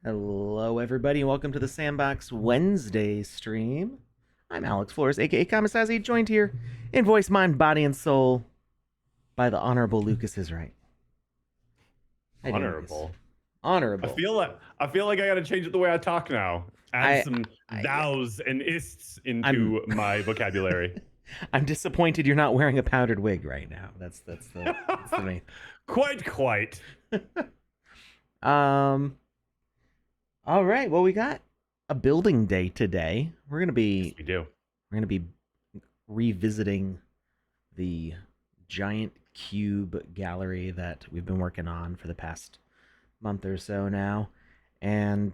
Hello, everybody, and welcome to the Sandbox Wednesday stream. I'm Alex Flores, aka Kamisazi, joined here in voice, mind, body, and soul by the Honorable Lukus is right. How you doing, Lucas? Honorable. I Honorable. feel like I feel like I got to change it the way I talk now. Add I, some I, thous and ists I'm, into my vocabulary. I'm disappointed you're not wearing a powdered wig right now. That's the main. Quite. Um. All right. Well, we got a building day today. Yes, we do. We're gonna be revisiting the giant cube gallery that we've been working on for the past month or so now. And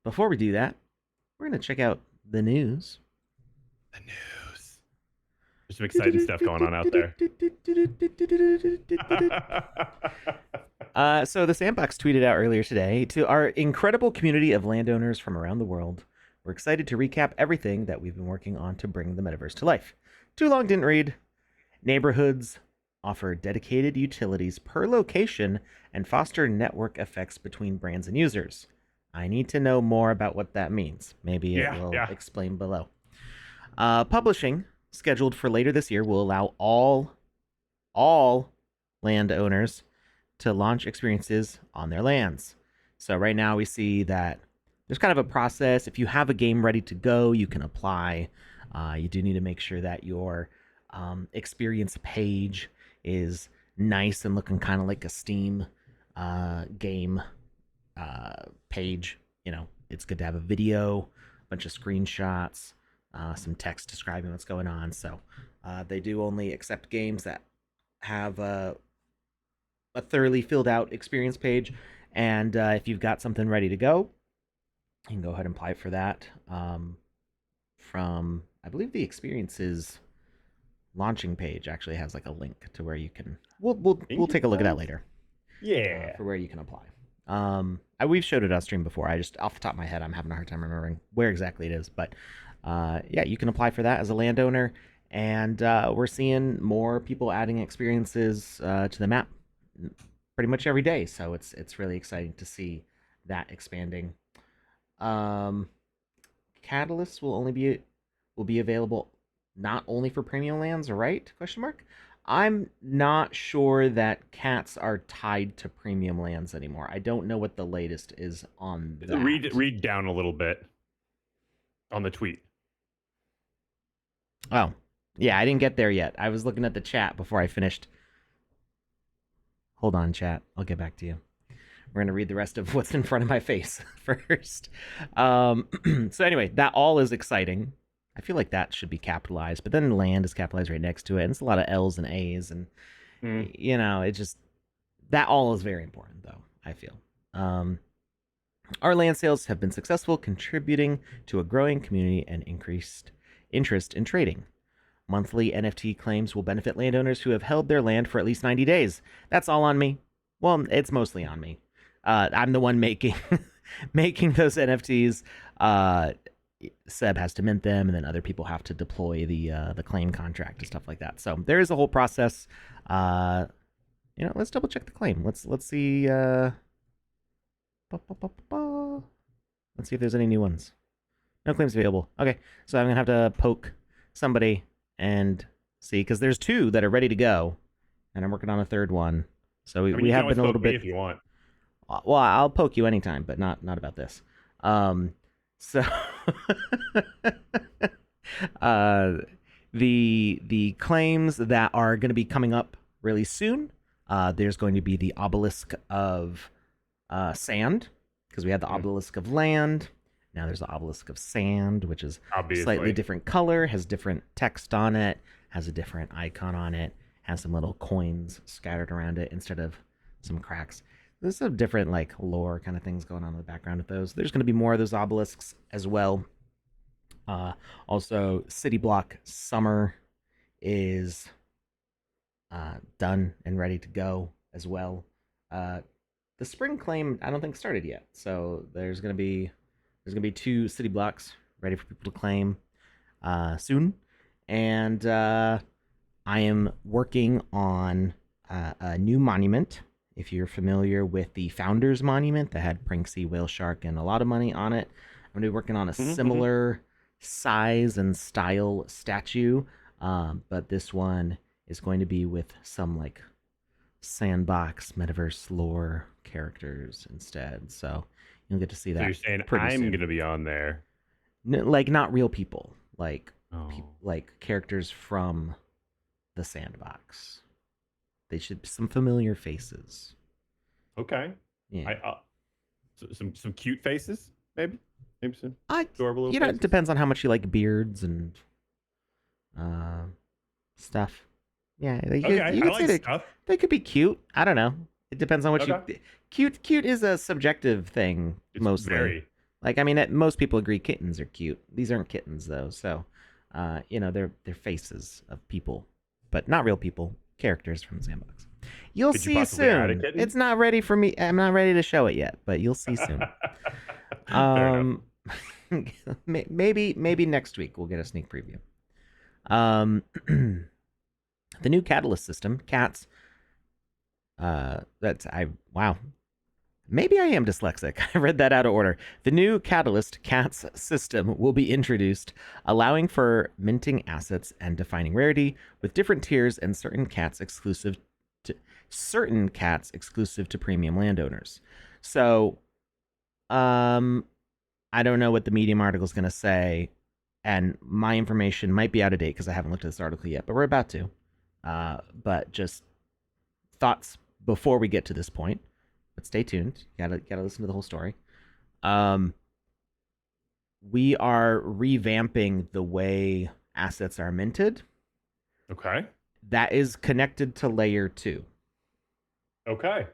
before we do that, we're going to check out the news. The news. There's some exciting stuff going on out there. So the Sandbox tweeted out earlier today, to our incredible community of landowners from around the world, we're excited to recap everything that we've been working on to bring the metaverse to life. Too long didn't read. Neighborhoods offer dedicated utilities per location and foster network effects between brands and users. I need to know more about what that means. Maybe it will explain below. Publishing, scheduled for later this year, will allow all landowners to launch experiences on their lands. So right now we see that there's kind of a process. If you have a game ready to go, you can apply. You do need to make sure that your experience page is nice and looking kind of like a Steam game page. You know, it's good to have a video, a bunch of screenshots, some text describing what's going on. So they do only accept games that have a thoroughly filled out experience page. And if you've got something ready to go, you can go ahead and apply for that. From, I believe, the experiences launching page actually has like a link to where you can. We'll take a look at that later. Yeah. For where you can apply. We've showed it on stream before. I just off the top of my head, I'm having a hard time remembering where exactly it is. But yeah, you can apply for that as a landowner, and we're seeing more people adding experiences to the map pretty much every day. So it's really exciting to see that expanding. Catalysts will be available not only for premium lands, right? Question mark. I'm not sure that cats are tied to premium lands anymore. I don't know what the latest is on that. Read down a little bit on the tweet. Oh, yeah, I didn't get there yet. I was looking at the chat before I finished. Hold on, chat. I'll get back to you. We're going to read the rest of what's in front of my face first. So anyway, that all is exciting. I feel like that should be capitalized, but then land is capitalized right next to it. And it's a lot of L's and A's, and you know, it just that all is very important, though. I feel our land sales have been successful, contributing to a growing community and increased interest in trading. Monthly NFT claims will benefit landowners who have held their land for at least 90 days. That's all on me. Well, it's mostly on me. I'm the one making making those NFTs. Seb has to mint them, and then other people have to deploy the claim contract and stuff like that. So there is a whole process. You know, let's double check the claim. Let's see. Let's see if there's any new ones. No claims available. Okay, so I'm gonna have to poke somebody and see, because there's two that are ready to go, and I'm working on a third one. So we have been a little bit. If you want. Well, I'll poke you anytime, but not about this. So the claims that are going to be coming up really soon. There's going to be the obelisk of sand, because we had the obelisk of land. Now there's the obelisk of sand, which is slightly different color, has different text on it, has a different icon on it, has some little coins scattered around it instead of some cracks. There's some different like lore kind of things going on in the background with those. There's going to be more of those obelisks as well. Also, City Block Summer is done and ready to go as well. The spring claim I don't think started yet, so there's gonna be 2 city blocks ready for people to claim soon, and I am working on a new monument If you're familiar with the Founders Monument that had Prinksy, Whale Shark, and a lot of money on it, I'm going to be working on a Mm-hmm. similar size and style statue, but this one is going to be with some like Sandbox Metaverse lore characters instead. So you'll get to see So you're that saying pretty I'm soon. gonna be on there? Like not real people, like Oh, like characters from the Sandbox. They should be some familiar faces. okay. Yeah. Some cute faces, maybe some I adorable little it faces. depends on how much you like beards and uh, stuff. Yeah, Okay, you I could say like stuff. they could be cute. I don't know. It depends on what you. Okay, Cute is a subjective thing it's mostly. very Like I mean, most people agree kittens are cute. These aren't kittens though, so they're faces of people, but not real people. Characters from Sandbox. You'll Could you see possibly add a soon. kitten? It's not ready for me. I'm not ready to show it yet, but you'll see soon. Fair enough. Um, maybe next week we'll get a sneak preview. Um, the new Catalyst system, Cats. That's I wow. Maybe I am dyslexic. I read that out of order. The new Catalyst Cats system will be introduced, allowing for minting assets and defining rarity with different tiers and certain cats exclusive to premium landowners. So, I don't know what the Medium article is going to say, and my information might be out of date because I haven't looked at this article yet, but we're about to. But just thoughts before we get to this point. But stay tuned. Gotta listen to the whole story. Um, we are revamping the way assets are minted. Okay. That is connected to layer 2. Okay.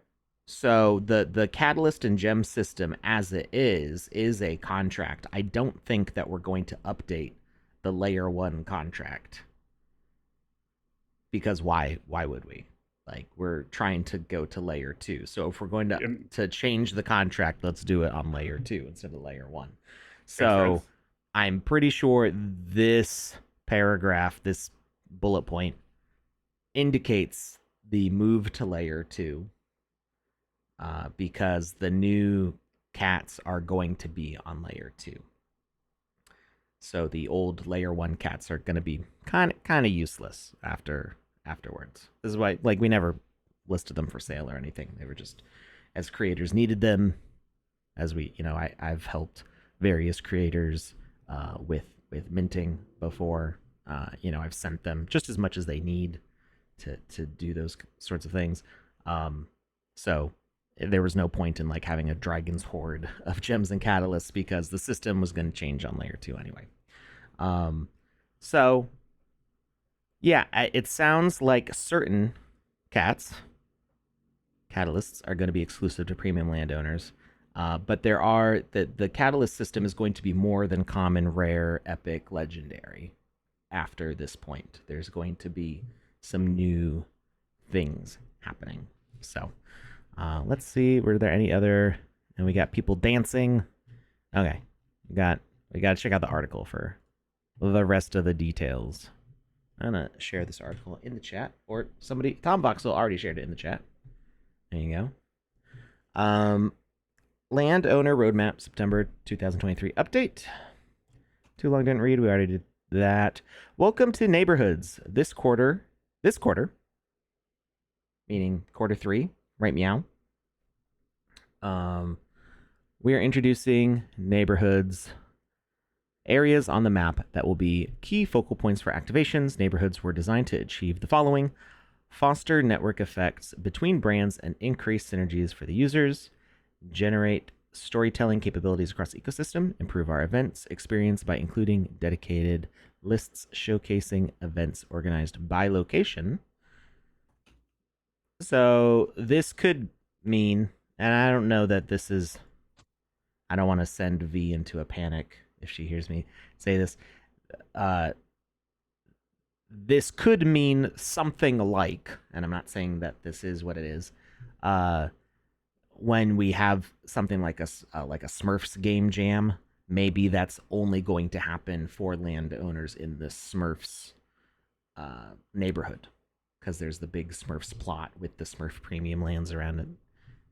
So the catalyst and gem system as it is a contract. I don't think that we're going to update the layer 1 contract, because why would we? Like, we're trying to go to layer 2. So if we're going to change the contract, let's do it on layer 2 instead of layer 1. Makes So sense. I'm pretty sure this paragraph, this bullet point, indicates the move to layer 2, because the new cats are going to be on layer 2. So the old layer 1 cats are going to be kind of useless afterwards. This is why, like, we never listed them for sale or anything. They were just, as creators needed them, as I've helped various creators with minting before. I've sent them just as much as they need to do those sorts of things. So there was no point in like having a dragon's horde of gems and catalysts because the system was going to change on layer 2 anyway. So yeah, it sounds like certain catalysts are going to be exclusive to premium landowners. But the catalyst system is going to be more than common, rare, epic, legendary. After this point, there's going to be some new things happening. So let's see. Were there any other? And we got people dancing. Okay, we got to check out the article for the rest of the details. I'm gonna share this article in the chat, or somebody. Tom Voxel already shared it in the chat. There you go. Landowner Roadmap September 2023 update. Too long didn't read. We already did that. Welcome to Neighborhoods. This quarter, meaning quarter 3, right? Meow. We are introducing neighborhoods, areas on the map that will be key focal points for activations. Neighborhoods were designed to achieve the following: foster network effects between brands and increase synergies for the users, generate storytelling capabilities across the ecosystem, improve our events experience by including dedicated lists showcasing events organized by location. So this could mean, and I don't know that this is, I don't want to send V into a panic if she hears me say this. This could mean something like, and I'm not saying that this is what it is, when we have something like a Smurfs game jam, maybe that's only going to happen for landowners in the Smurfs neighborhood, because there's the big Smurfs plot with the Smurf premium lands around it.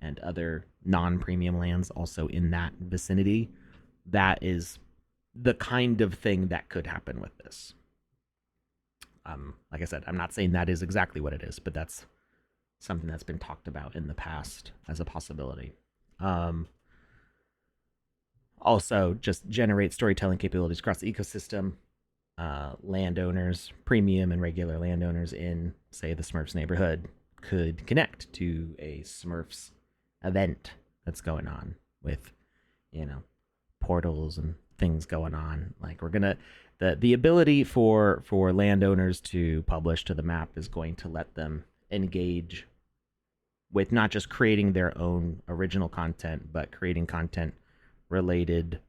and other non-premium lands also in that vicinity, that is the kind of thing that could happen with this. Like I said, I'm not saying that is exactly what it is, but that's something that's been talked about in the past as a possibility. Also, just generate storytelling capabilities across the ecosystem. Landowners, premium and regular landowners in, say, the Smurfs neighborhood could connect to a Smurfs event that's going on with, portals and things going on. Like, we're gonna the ability for landowners to publish to the map is going to let them engage with not just creating their own original content, but creating content related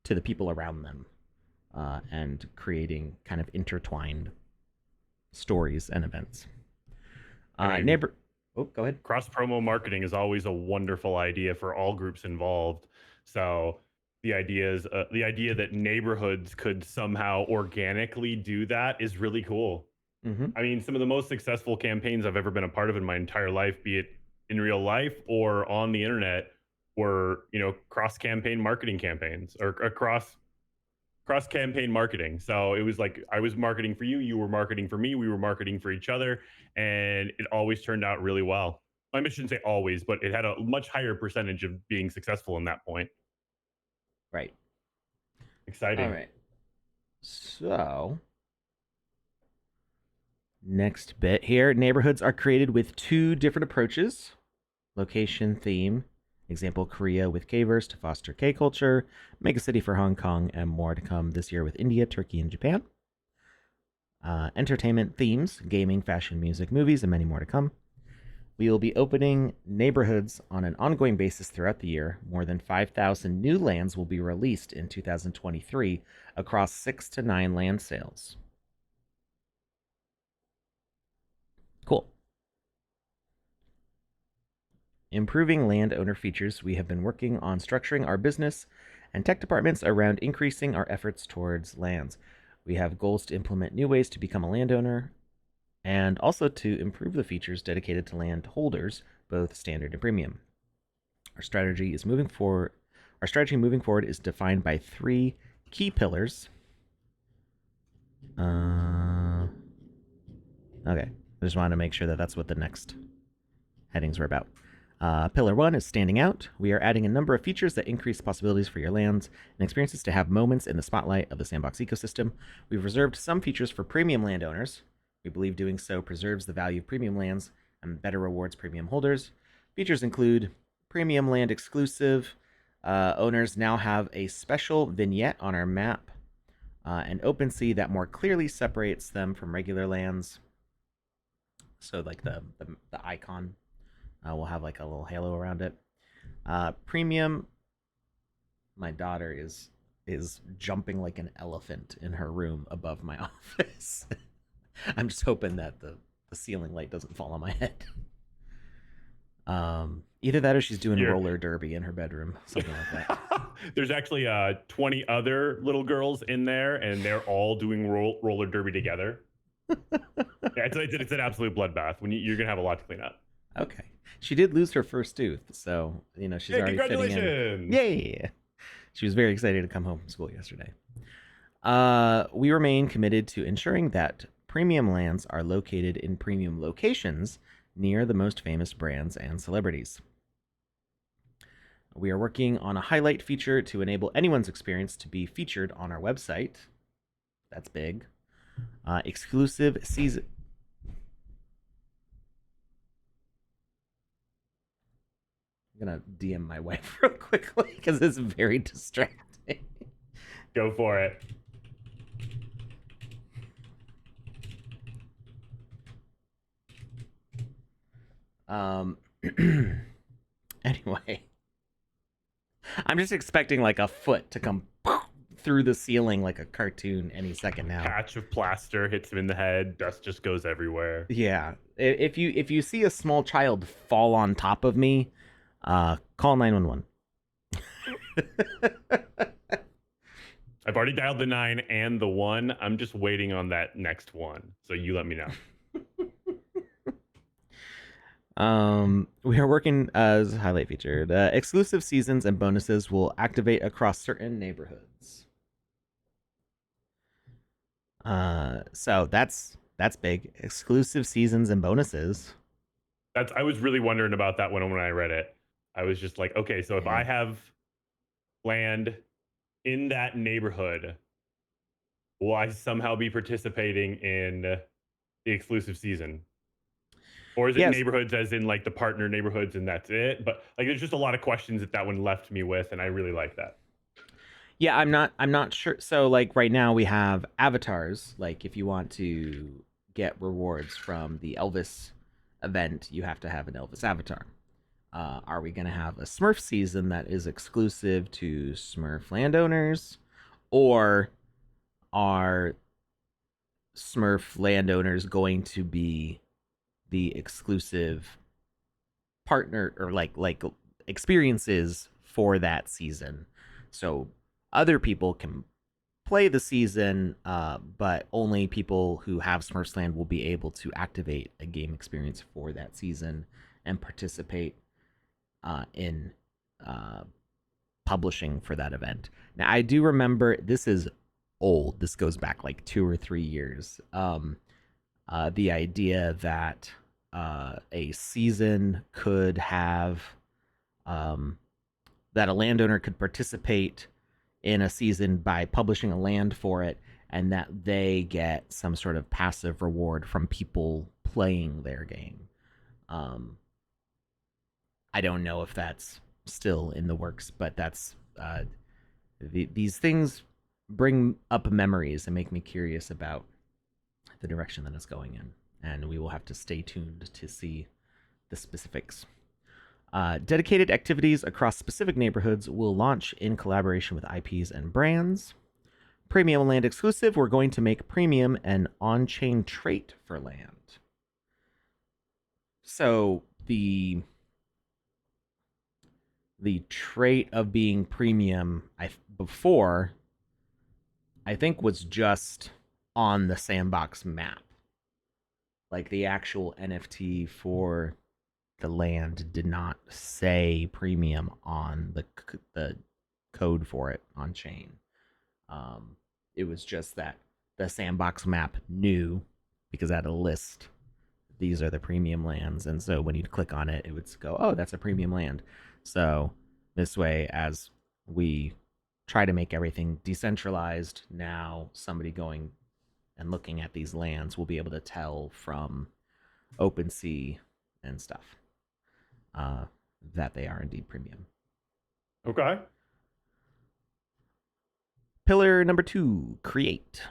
to the people around them, and creating kind of intertwined stories and events. Neighbor, oh, go ahead. Cross promo marketing is always a wonderful idea for all groups involved. So the idea that neighborhoods could somehow organically do that is really cool. Mm-hmm. I mean, some of the most successful campaigns I've ever been a part of in my entire life, be it in real life or on the internet, were cross campaign marketing campaigns or cross campaign marketing. So it was like I was marketing for you, you were marketing for me, we were marketing for each other, and it always turned out really well. I shouldn't say always, but it had a much higher percentage of being successful in that point. Right. Exciting. All right. So, next bit here. Neighborhoods are created with two different approaches: location, theme. Example, Korea with K-verse to foster K-culture, Megacity for Hong Kong, and more to come this year with India, Turkey, and Japan. Entertainment themes, gaming, fashion, music, movies, and many more to come. We will be opening neighborhoods on an ongoing basis throughout the year. More than 5,000 new lands will be released in 2023 across 6 to 9 land sales. Cool. Improving landowner features. We have been working on structuring our business and tech departments around increasing our efforts towards lands. We have goals to implement new ways to become a landowner, and also to improve the features dedicated to land holders, both standard and premium. Our strategy moving forward is defined by 3 key pillars. Okay, I just wanted to make sure that that's what the next headings were about. Pillar 1 is standing out. We are adding a number of features that increase possibilities for your lands and experiences to have moments in the spotlight of the Sandbox ecosystem. We've reserved some features for premium landowners. We believe doing so preserves the value of premium lands and better rewards premium holders. Features include premium land exclusive. Owners now have a special vignette on our map, and OpenSea that more clearly separates them from regular lands. So like the icon will have like a little halo around it. Premium. My daughter is jumping like an elephant in her room above my office. I'm just hoping that the ceiling light doesn't fall on my head. Either that or she's doing roller derby in her bedroom, something like that. There's actually 20 other little girls in there, and they're all doing roller derby together. Yeah, it's an absolute bloodbath. You're gonna have a lot to clean up. Okay, she did lose her first tooth, so she's already congratulations! Yay! She was very excited to come home from school yesterday. We remain committed to ensuring that premium lands are located in premium locations near the most famous brands and celebrities. We are working on a highlight feature to enable anyone's experience to be featured on our website. That's big. Exclusive season. I'm gonna DM my wife real quickly because it's very distracting. Go for it. Anyway, I'm just expecting like a foot to come through the ceiling like a cartoon any second now. Patch of plaster hits him in the head. Dust just goes everywhere. Yeah, if you see a small child fall on top of me, call 911. I've already dialed the 9 and the 1. I'm just waiting on that next one. So you let me know. We are working as highlight featured. Exclusive seasons and bonuses will activate across certain neighborhoods. So that's big. Exclusive seasons and bonuses. I was really wondering about that one when I read it. I was just like, okay, so if Yeah. I have land in that neighborhood, will I somehow be participating in the exclusive season? Or is it Yes. neighborhoods as in like the partner neighborhoods and that's it? But like there's just a lot of questions that one left me with, and I really like that. Yeah, I'm not sure. So like right now we have avatars. Like if you want to get rewards from the Elvis event, you have to have an Elvis avatar. Are we going to have a Smurf season that is exclusive to Smurf landowners, or are Smurf landowners going to be the exclusive partner or like experiences for that season? So other people can play the season, but only people who have Smurfs Land will be able to activate a game experience for that season and participate in uh, publishing for that event. Now, I do remember this is old. This goes back like 2 or 3 years. The idea that a season could have um, that a landowner could participate in a season by publishing a land for it, and that they get some sort of passive reward from people playing their game. Um, I don't know if that's still in the works, but that's these things bring up memories and make me curious about the direction that it's going in, and we will have to stay tuned to see the specifics. Dedicated activities across specific neighborhoods will launch in collaboration with IPs and brands. Premium land exclusive, we're going to make premium an on chain trait for land. So the trait of being premium before I think was just on the sandbox map. Like the actual NFT for the land did not say premium on the code for it on chain. Um, it was just that the sandbox map knew because it had a list. These are the premium lands, and so when you'd click on it, it would go, "Oh, that's a premium land." So this way, as we try to make everything decentralized, now somebody going and looking at these lands will be able to tell from OpenSea and stuff uh, that they are indeed premium. Okay. Pillar number 2, create.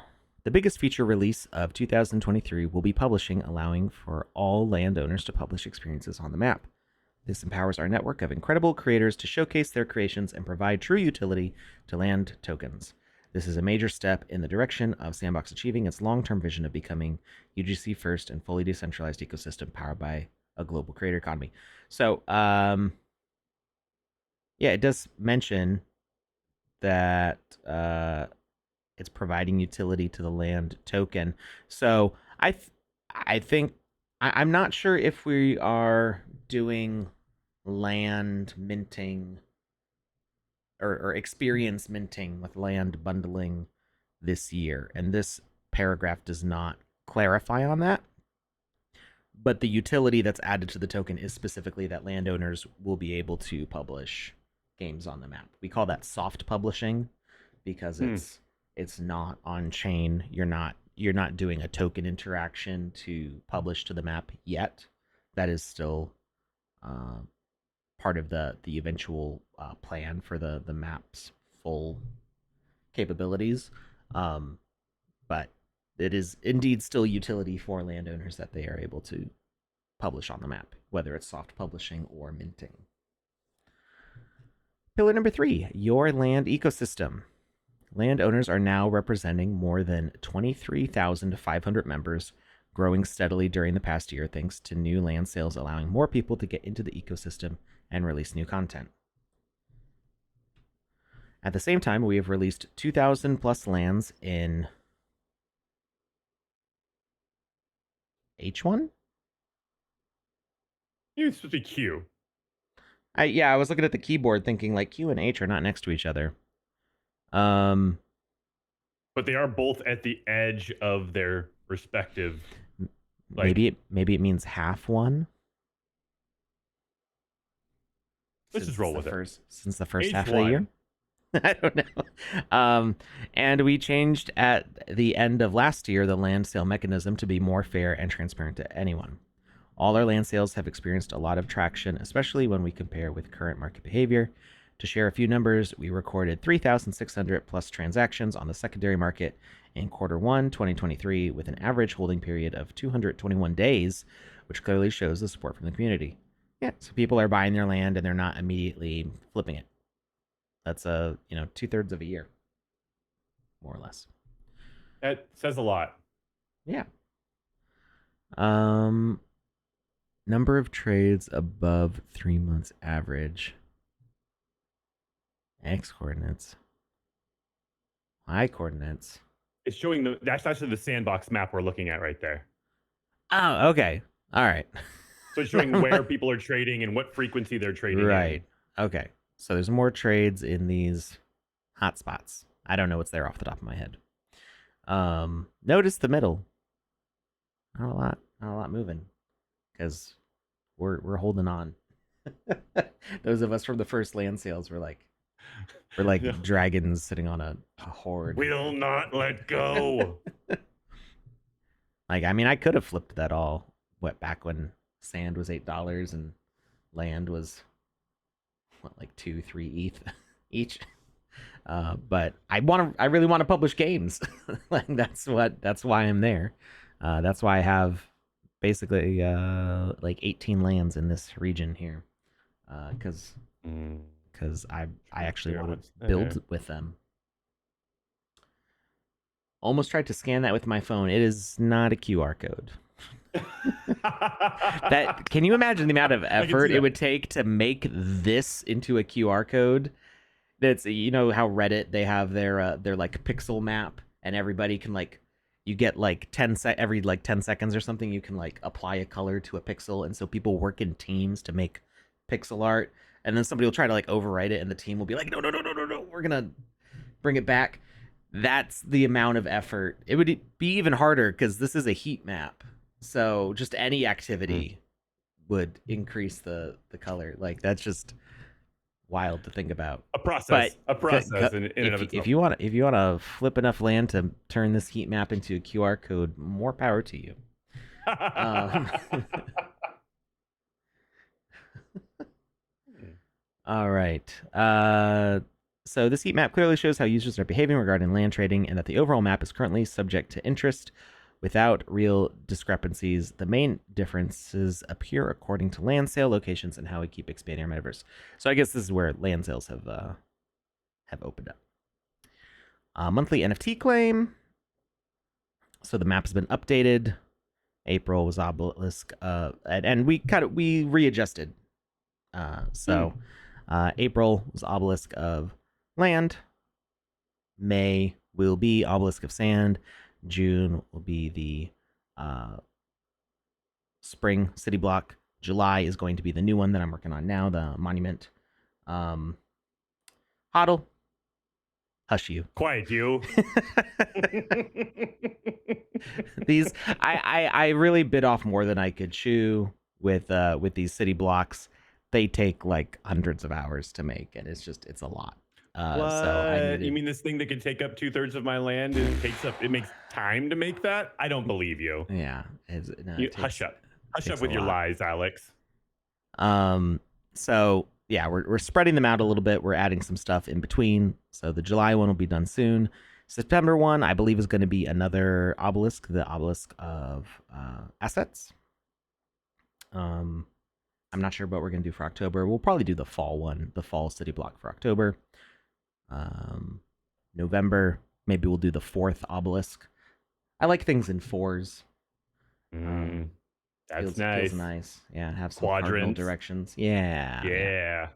The biggest feature release of 2023 will be publishing, allowing for all landowners to publish experiences on the map. This empowers our network of incredible creators to showcase their creations and provide true utility to land tokens. This is a major step in the direction of Sandbox achieving its long-term vision of becoming UGC first and fully decentralized ecosystem powered by a global creator economy. So, yeah, it does mention that it's providing utility to the land token. So I think I'm not sure if we are doing land minting or experience minting with land bundling this year, and this paragraph does not clarify on that. But the utility that's added to the token is specifically that landowners will be able to publish games on the map. We call that soft publishing because it's not on chain. You're not doing a token interaction to publish to the map yet. That is still uh, part of the eventual plan for the map's full capabilities. Um, but it is indeed still utility for landowners that they are able to publish on the map, whether it's soft publishing or minting. Pillar number 3, your land ecosystem. Landowners are now representing more than 23,500 members, growing steadily during the past year thanks to new land sales allowing more people to get into the ecosystem and release new content. At the same time, we have released 2,000 plus lands in H1? It's supposed to be Q. I was looking at the keyboard thinking like Q and H are not next to each other. Um, But they are both at the edge of their respective. maybe it means half one. Let's just roll with it. Since the first half H1. of the year. I don't know. And we changed at the end of last year the land sale mechanism to be more fair and transparent to anyone. All our land sales have experienced a lot of traction, especially when we compare with current market behavior. To share a few numbers, we recorded 3,600 plus transactions on the secondary market in Q1 2023 with an average holding period of 221 days, which clearly shows the support from the community. Yeah, so people are buying their land and they're not immediately flipping it. That's 2/3 of a year, more or less. That says a lot. Yeah. Number of trades above 3 months average. X coordinates. Y coordinates. It's showing that's actually the sandbox map we're looking at right there. Oh, okay. All right. So it's showing where people are trading and what frequency they're trading right. in. Okay. So there's more trades in these hotspots. I don't know what's there off the top of my head. Notice the middle. Not a lot moving, because we're holding on. Those of us from the first land sales were like yeah. Dragons sitting on a horde. Will not let go. Like, I mean, I could have flipped that all back when sand was $8 and land was like 2-3 ETH each. But I really want to publish games. Like that's why I'm there. That's why I have basically like 18 lands in this region here, because I actually want to build with them. Almost tried to scan that with my phone. It is not a QR code. That, can you imagine the amount of effort it would take to make this into a QR code? That's, you know how Reddit, they have their like pixel map, and everybody can like, you get like every like 10 seconds or something, you can like apply a color to a pixel, and so people work in teams to make pixel art, and then somebody will try to like overwrite it, and the team will be like, no, we're gonna bring it back. That's the amount of effort. It would be even harder because this is a heat map, so just any activity would increase the color. Like, that's just wild to think about. A process in and of itself. If you want to flip enough land to turn this heat map into a QR code, more power to you. All right. So this heat map clearly shows how users are behaving regarding land trading, and that the overall map is currently subject to interest without real discrepancies. The main differences appear according to land sale locations and how we keep expanding our metaverse. So I guess this is where land sales have opened up. Monthly NFT claim. So the map has been updated. April was obelisk, and we readjusted. April was obelisk of land. May will be obelisk of sand. June will be the spring city block. July is going to be the new one that I'm working on now, the monument. Hodl, hush you. Quiet you. These, I really bit off more than I could chew with these city blocks. They take like hundreds of hours to make, and it's a lot. So you mean this thing that could take up 2/3 of my land and it makes time to make that? I don't believe you. Yeah. Hush up with your lies, Alex. So yeah, we're spreading them out a little bit. We're adding some stuff in between. So the July one will be done soon. September one, I believe, is going to be another obelisk, the obelisk of assets. I'm not sure what we're going to do for October. We'll probably do the fall one, the fall city block for October. November, maybe we'll do the 4th obelisk. I like things in 4s. That's nice. Feels nice. Yeah, have some cardinal directions. Yeah.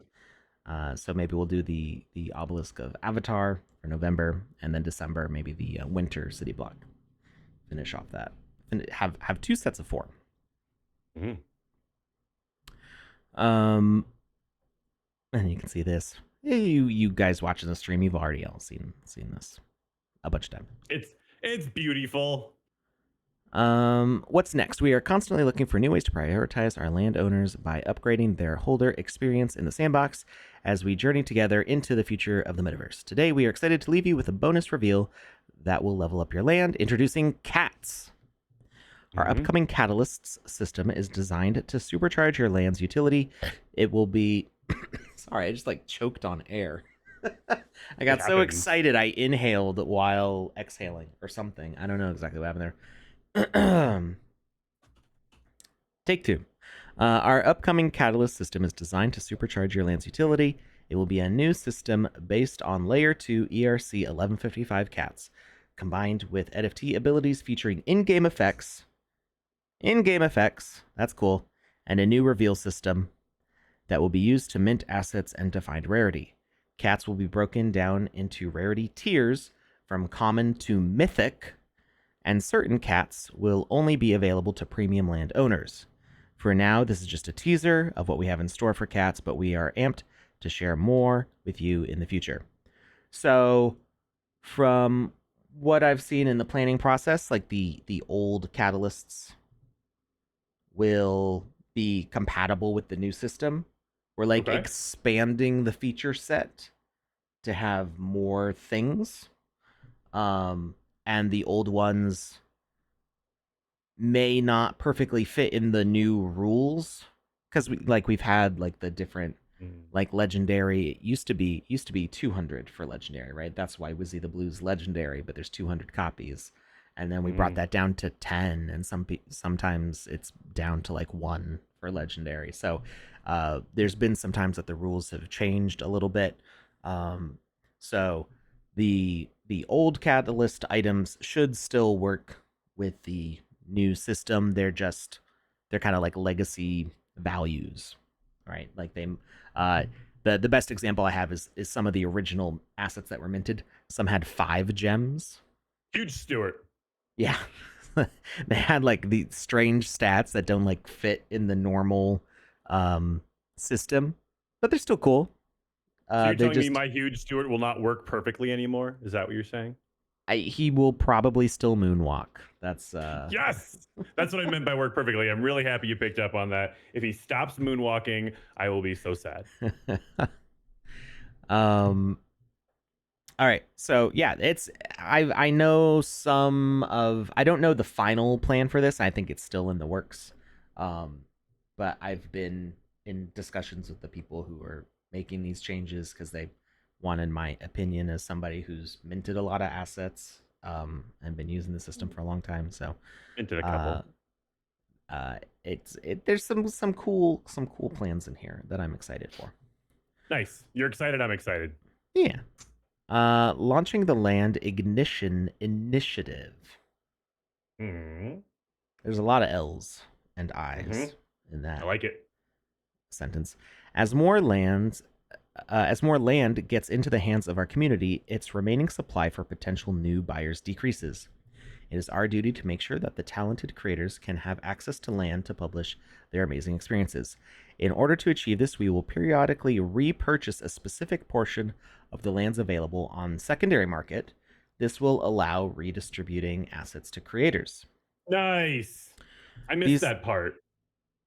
So maybe we'll do the obelisk of Avatar for November, and then December maybe the winter city block. Finish off that, and have 2 sets of 4. Um, and you can see this. You guys watching the stream, you've already all seen this a bunch of times. It's beautiful. What's next? We are constantly looking for new ways to prioritize our landowners by upgrading their holder experience in the sandbox as we journey together into the future of the metaverse. Today, we are excited to leave you with a bonus reveal that will level up your land, introducing cats. Our upcoming Catalysts system is designed to supercharge your land's utility. It will be. Sorry, I just like choked on air. I got so excited I inhaled while exhaling or something. I don't know exactly what happened there. Take two. Our upcoming Catalyst system is designed to supercharge your land's utility. It will be a new system based on Layer 2 ERC 1155 cats, combined with NFT abilities featuring in-game effects. In-game effects, that's cool, and a new reveal system that will be used to mint assets and to find rarity. Cats will be broken down into rarity tiers from common to mythic, and certain cats will only be available to premium land owners. For now, this is just a teaser of what we have in store for cats, but we are amped to share more with you in the future. So, from what I've seen in the planning process, like the old catalysts will be compatible with the new system. We're like expanding the feature set to have more things. And the old ones may not perfectly fit in the new rules because we've had like the different like legendary. It used to be 200 for legendary, right? That's why Wizzy the Blue's legendary, but there's 200 copies, and then we brought that down to 10, and sometimes it's down to like 1 for legendary. So there's been some times that the rules have changed a little bit. So the old catalyst items should still work with the new system. They're kind of like legacy values, right? Like the best example I have is some of the original assets that were minted. Some had 5 gems. Huge Stewart. Yeah. They had like the strange stats that don't like fit in the normal system, but they're still cool. So you're telling me my huge Stewart will not work perfectly anymore? Is that what you're saying? He will probably still moonwalk. That's yes, that's what I meant by work perfectly. I'm really happy you picked up on that. If he stops moonwalking, I will be so sad. All right, so yeah, I know I don't know the final plan for this. I think it's still in the works, but I've been in discussions with the people who are making these changes because they wanted my opinion as somebody who's minted a lot of assets and been using the system for a long time. So minted a couple. There's some cool plans in here that I'm excited for. Nice. You're excited. I'm excited. Yeah. Launching the Land Ignition Initiative. There's a lot of L's and I's in that. I like it. Sentence. As more land gets into the hands of our community, its remaining supply for potential new buyers decreases. It is our duty to make sure that the talented creators can have access to land to publish their amazing experiences. In order to achieve this, we will periodically repurchase a specific portion of the lands available on secondary market. This will allow redistributing assets to creators. Nice. I missed that part.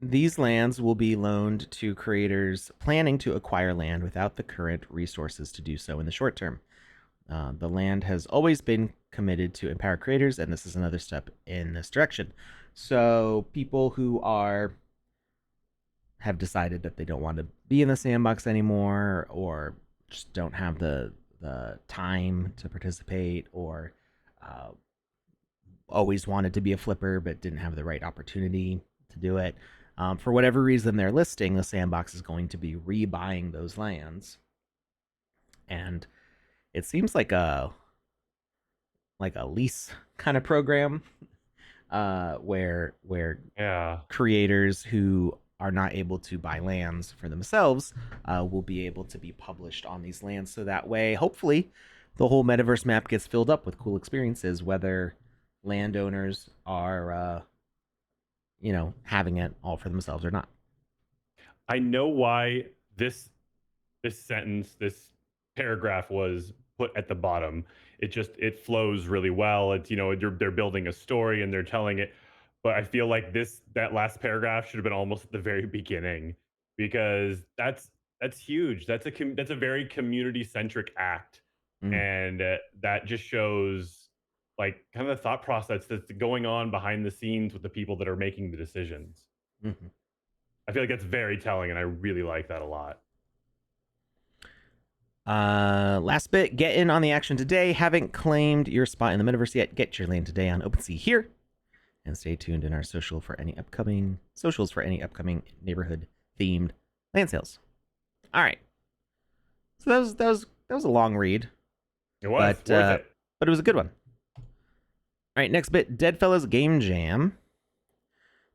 These lands will be loaned to creators planning to acquire land without the current resources to do so in the short term. The land has always been committed to empower creators, and this is another step in this direction. So people who have decided that they don't want to be in the sandbox anymore, or just don't have the time to participate, or always wanted to be a flipper but didn't have the right opportunity to do it. For whatever reason they're listing, the sandbox is going to be rebuying those lands, and it seems like a lease kind of program, where creators who are not able to buy lands for themselves will be able to be published on these lands. So that way, hopefully, the whole metaverse map gets filled up with cool experiences, whether landowners are having it all for themselves or not. I know why this sentence, this paragraph was put at the bottom. It flows really well. It's, they're building a story and they're telling it, but I feel like that last paragraph should have been almost at the very beginning, because that's huge. That's a very community centric act, Mm, and that just shows like kind of the thought process that's going on behind the scenes with the people that are making the decisions. mhm. I feel like that's very telling, and I really like that a lot. Last bit, get in on the action today. Haven't claimed your spot in the metaverse yet? Get your land today on OpenSea here, and stay tuned in our socials for any upcoming neighborhood themed land sales. All right, so that was a long read, It was but worth it. but it was a good one. All right, next bit, Deadfellas Game Jam.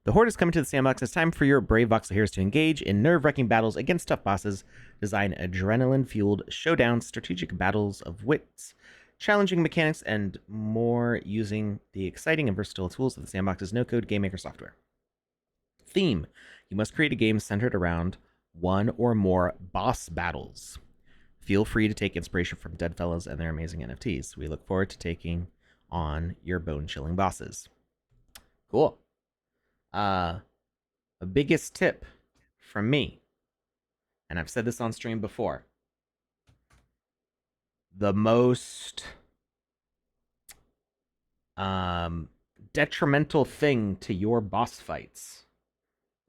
The Horde is coming to the Sandbox. It's time for your brave voxel heroes to engage in nerve-wracking battles against tough bosses. Design adrenaline-fueled showdowns, strategic battles of wits, challenging mechanics, and more using the exciting and versatile tools of the Sandbox's no-code game maker software. Theme: you must create a game centered around one or more boss battles. Feel free to take inspiration from Deadfellas and their amazing NFTs. We look forward to taking on your bone-chilling bosses. Cool. A biggest tip from me, and I've said this on stream before, the most detrimental thing to your boss fights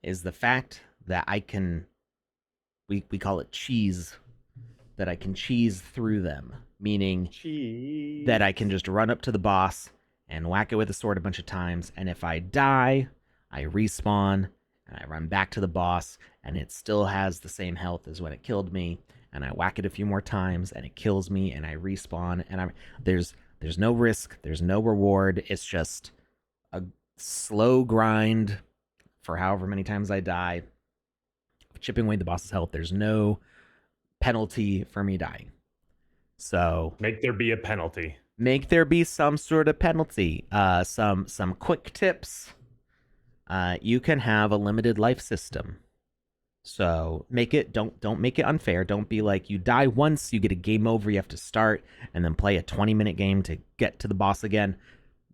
is the fact that we call it cheese, that I can cheese through them, meaning that I can just run up to the boss and whack it with a sword a bunch of times, and if I die, I respawn, and I run back to the boss, and it still has the same health as when it killed me, and I whack it a few more times, and it kills me, and I respawn, and there's no risk, there's no reward, it's just a slow grind for however many times I die, chipping away the boss's health. There's no penalty for me dying. So Make there be a penalty. make there be some sort of penalty. Some quick tips. You can have a limited life system. So don't make it unfair. Don't be like, you die once, you get a game over, you have to start and then play a 20-minute game to get to the boss again.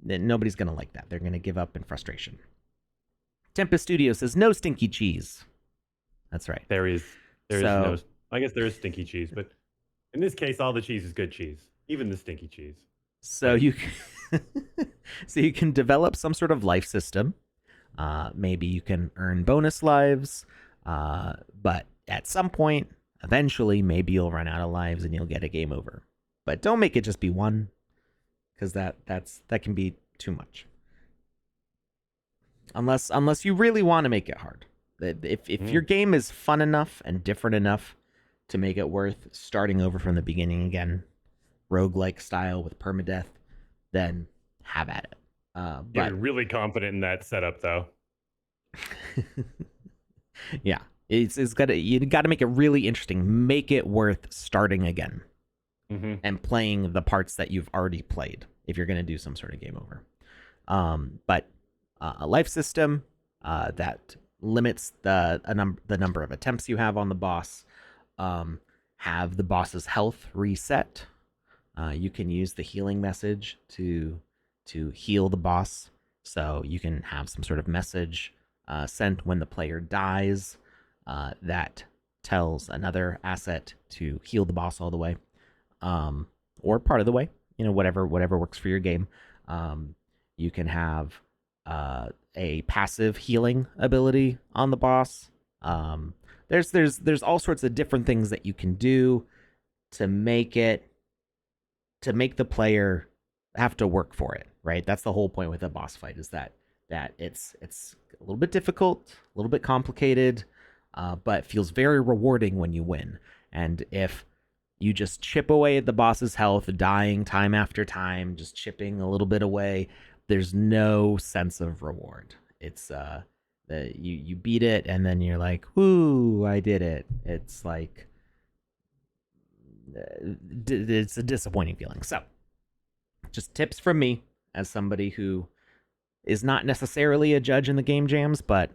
Nobody's gonna like that. They're gonna give up in frustration. Tempest Studio says no stinky cheese. That's right. There is no. I guess there is stinky cheese, but in this case, all the cheese is good cheese, even the stinky cheese. So you so you can develop some sort of life system. Maybe you can earn bonus lives, but at some point, eventually, maybe you'll run out of lives and you'll get a game over. But don't make it just be one, because that can be too much. Unless you really want to make it hard. If your game is fun enough and different enough to make it worth starting over from the beginning again, roguelike style with permadeath, then have at it. But You're really confident in that setup, though. yeah, you got to make it really interesting. Make it worth starting again and playing the parts that you've already played if you're going to do some sort of game over. But a life system that limits the number of attempts you have on the boss. Have the boss's health reset. You can use the healing message to heal the boss. So you can have some sort of message sent when the player dies that tells another asset to heal the boss all the way, or part of the way. Whatever works for your game. You can have a passive healing ability on the boss. There's all sorts of different things that you can do to make the player have to work for it, right? That's the whole point with a boss fight, is that it's a little bit difficult, a little bit complicated, but feels very rewarding when you win. And if you just chip away at the boss's health, dying time after time, just chipping a little bit away, there's no sense of reward. It's you beat it and then you're like, "Woo, I did it." It's like it's a disappointing feeling. So, just tips from me as somebody who is not necessarily a judge in the game jams, but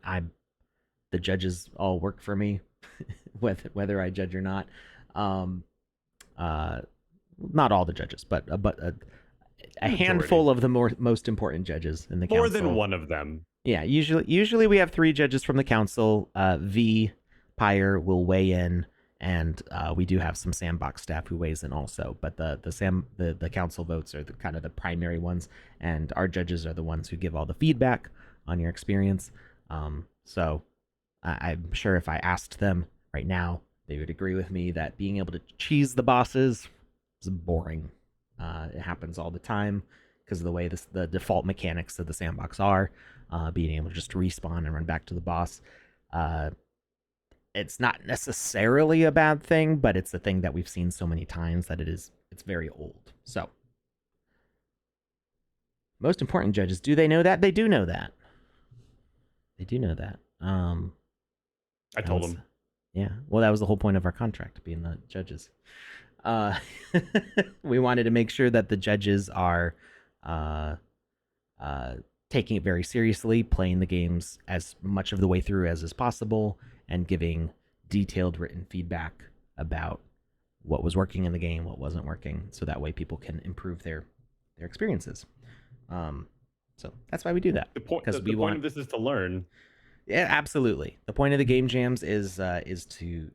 the judges all work for me. whether I judge or not. Um, uh, Not all the judges, but a Majority. handful of the most important judges in the More than council. one of them. Yeah, usually we have 3 judges from the council. V Pyre will weigh in, and we do have some Sandbox staff who weighs in also. But the council votes are the kind of the primary ones, and our judges are the ones who give all the feedback on your experience. So I'm sure if I asked them right now, they would agree with me that being able to cheese the bosses is boring. It happens all the time because of the way the default mechanics of the sandbox are. Being able to just respawn and run back to the boss. It's not necessarily a bad thing, but it's a thing that we've seen so many times that it's very old. So, most important judges, do they know that? They do know that. They do know that. I told them. Yeah. Well, that was the whole point of our contract, being the judges. Uh, we wanted to make sure that the judges are uh, taking it very seriously, playing the games as much of the way through as is possible, and giving detailed written feedback about what was working in the game, what wasn't working, so that way people can improve their experiences. So that's why we do that. The point, because the point of this is to learn. Yeah, absolutely. The point of the game jams is to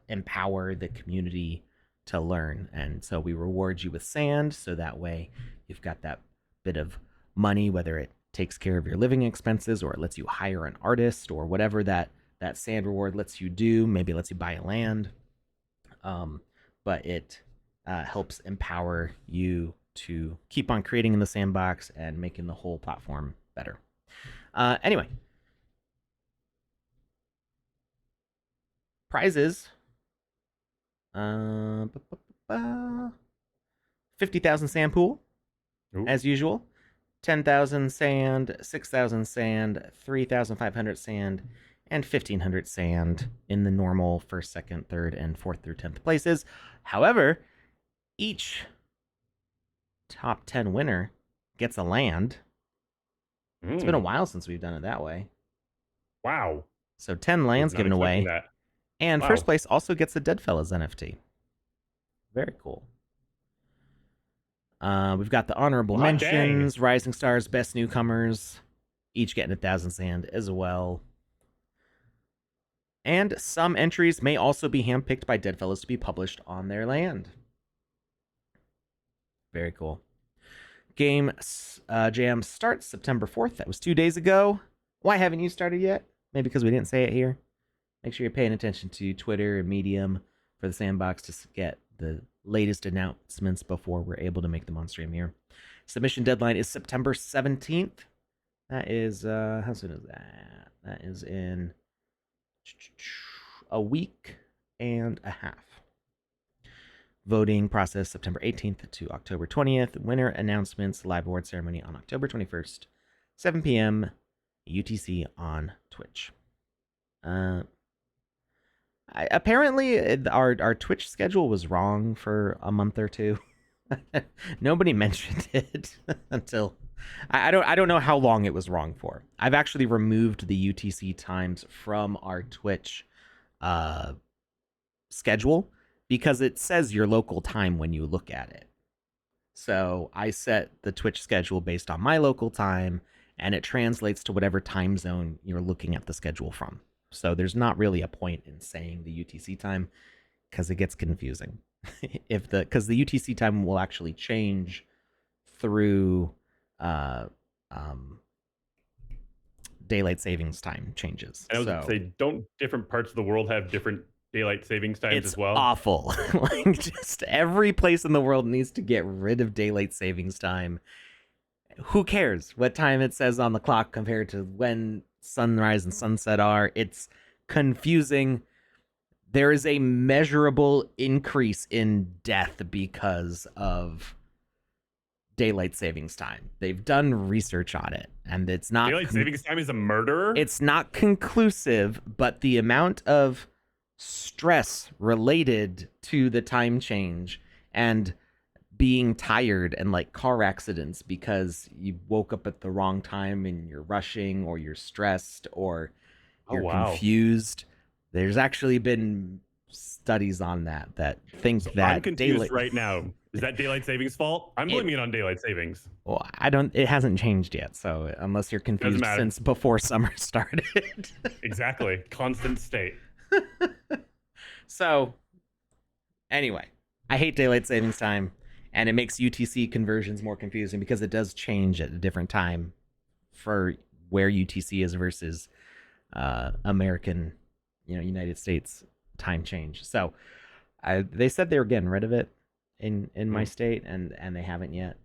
empower the community to learn, and so we reward you with sand, so that way you've got that bit of money, whether it takes care of your living expenses or it lets you hire an artist or whatever that sand reward lets you do. Maybe it lets you buy a land, but it helps empower you to keep on creating in the sandbox and making the whole platform better. Anyway, prizes. 50,000 sand pool, Ooh. as usual. 10,000 sand, 6,000 sand, 3,500 sand, and 1,500 sand in the normal first, second, third, and fourth through 10th places. However, each top 10 winner gets a land. It's been a while since we've done it that way. Wow. So 10 lands given away. That. And first place also gets a Deadfellas NFT. Very cool. We've got the honorable mentions, dang. Rising Stars, best newcomers, each getting 1,000 sand as well. And some entries may also be handpicked by Deadfellas to be published on their land. Very cool. Game Jam starts September 4th. That was 2 days ago. Why haven't you started yet? Maybe because we didn't say it here. Make sure you're paying attention to Twitter and Medium for the Sandbox to get the latest announcements before we're able to make them on stream here. Submission deadline is September 17th. That is, how soon is that? That is in a week and a half. Voting process September 18th to October 20th. Winner announcements, live award ceremony on October 21st, 7 p.m. UTC on Twitch. Apparently, our Twitch schedule was wrong for a month or two. Nobody mentioned it until I don't know how long it was wrong for. I've actually removed the UTC times from our Twitch schedule because it says your local time when you look at it. So I set the Twitch schedule based on my local time, and it translates to whatever time zone you're looking at the schedule from. So there's not really a point in saying the UTC time because it gets confusing. Because the UTC time will actually change through daylight savings time changes. And I was going to say, don't different parts of the world have different daylight savings times as well? It's awful. Like, just every place in the world needs to get rid of daylight savings time. Who cares what time it says on the clock compared to when sunrise and sunset are? It's confusing. There is a measurable increase in death because of daylight savings time. They've done research on it, and it's not daylight savings time is a murder. It's not conclusive, but the amount of stress related to the time change and being tired and like car accidents because you woke up at the wrong time and you're rushing or you're stressed or Oh you're wow. confused. There's actually been studies on that So think I'm that confused daylight. right now. Is that daylight savings fault? I'm It, blaming it on daylight savings. well, I don't. It hasn't changed yet. So unless you're Doesn't confused matter. since before summer started. Exactly. Constant state. So anyway, I hate daylight savings time, and it makes UTC conversions more confusing because it does change at a different time for where UTC is versus American, United States time change. So they said they were getting rid of it in my Mhm. state, and they haven't yet.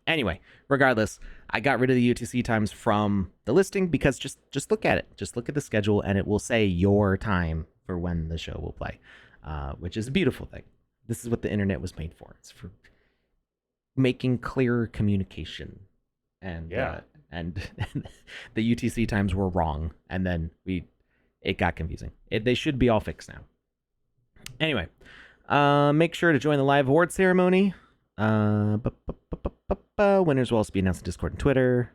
Anyway, regardless, I got rid of the UTC times from the listing because just look at it, just look at the schedule, and it will say your time for when the show will play, which is a beautiful thing. This is what the internet was made for. It's for making clearer communication, and Yeah. and the UTC times were wrong, and then it got confusing. They should be all fixed now. Anyway, make sure to join the live award ceremony. Winners will also be announced on Discord and Twitter.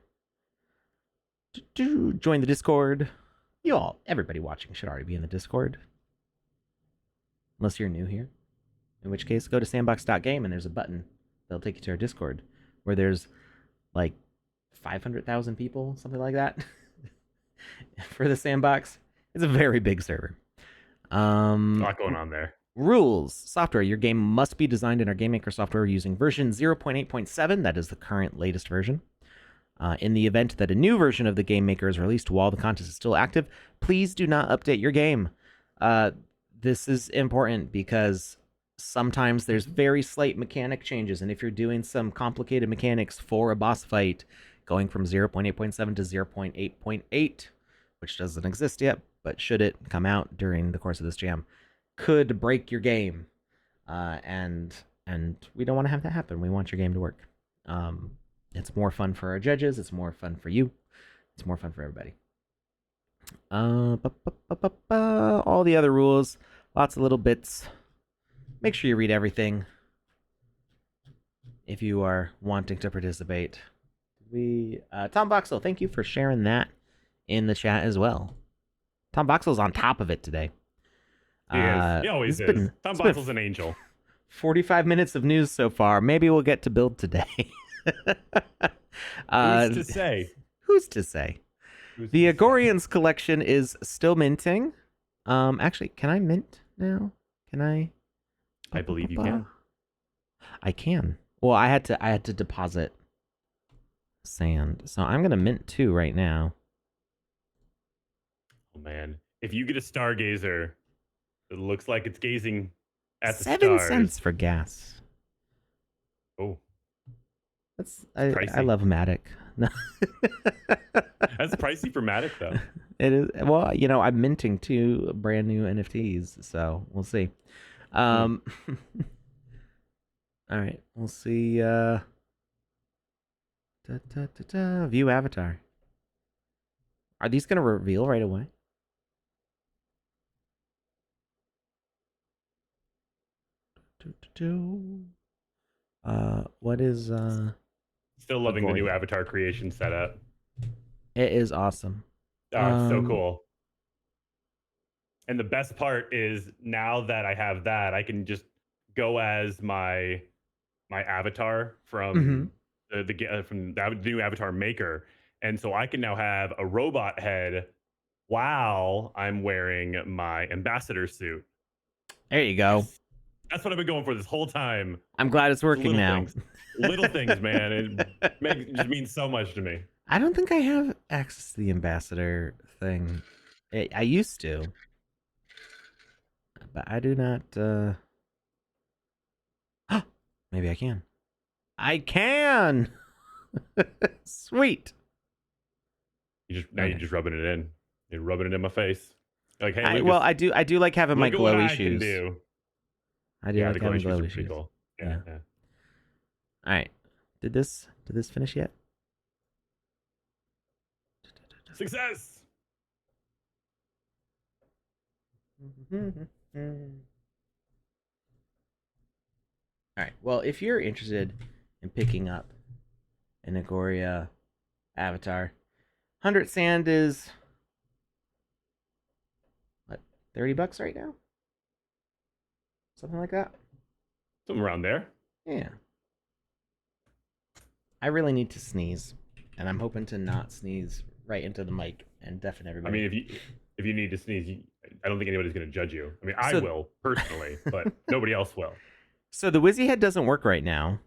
Join the Discord. Everybody watching should already be in the Discord. Unless you're new here. In which case, go to sandbox.game and there's a button that'll take you to our Discord where there's like 500,000 people, something like that, for the Sandbox. It's a very big server. A lot going on there. Rules. Software. Your game must be designed in our GameMaker software using version 0.8.7. That is the current latest version. In the event that a new version of the GameMaker is released while the contest is still active, please do not update your game. This is important because sometimes there's very slight mechanic changes, and if you're doing some complicated mechanics for a boss fight, going from 0.8.7 to 0.8.8, which doesn't exist yet, but should it come out during the course of this jam, could break your game, and we don't want to have that happen. We want your game to work. It's more fun for our judges. It's more fun for you. It's more fun for everybody. All the other rules, lots of little bits. Make sure you read everything if you are wanting to participate. Tom Voxel, thank you for sharing that in the chat as well. Tom Voxel's on top of it today. He is. He always is. Tom Voxel's an angel. 45 minutes of news so far. Maybe we'll get to build today. Who's to say? Who's to say? The Agorians collection is still minting. Actually, can I mint now? Can I? I believe you can. I can. Well, I had to deposit sand, so I'm gonna mint 2 right now. Oh man, if you get a stargazer, it looks like it's gazing at the 7 stars. cents for gas. Oh, I love Matic. No. That's pricey for Matic though. It is. Well, I'm minting 2 brand new NFTs, so we'll see. All right, we'll see. View avatar. Are these gonna reveal right away? What is Still loving the new avatar creation setup. It is awesome. Oh, it's so cool. And the best part is now that I have that, I can just go as my avatar from from the new avatar maker, and so I can now have a robot head while I'm wearing my ambassador suit. There you go. Yes. That's what I've been going for this whole time. I'm glad it's working now. Little things, man. It just means so much to me. I don't think I have access to the ambassador thing. I used to, but I do not. Maybe I can. I can. Sweet. You're just rubbing it in. You're rubbing it in my face. Like, hey, Lucas, I do like having my glowy shoes. I do like having glowy shoes. Cool. Yeah. All right. Did this finish yet? Success. All right. Well, if you're interested in picking up an Agoria avatar, 100 sand is $30 right now, something like that. Something around there. Yeah. I really need to sneeze, and I'm hoping to not sneeze right into the mic and deafen I everybody. mean, if you need to sneeze, I don't think anybody's going to judge you. I mean, I So- will personally, but nobody else will. So the Wizzy Head doesn't work right now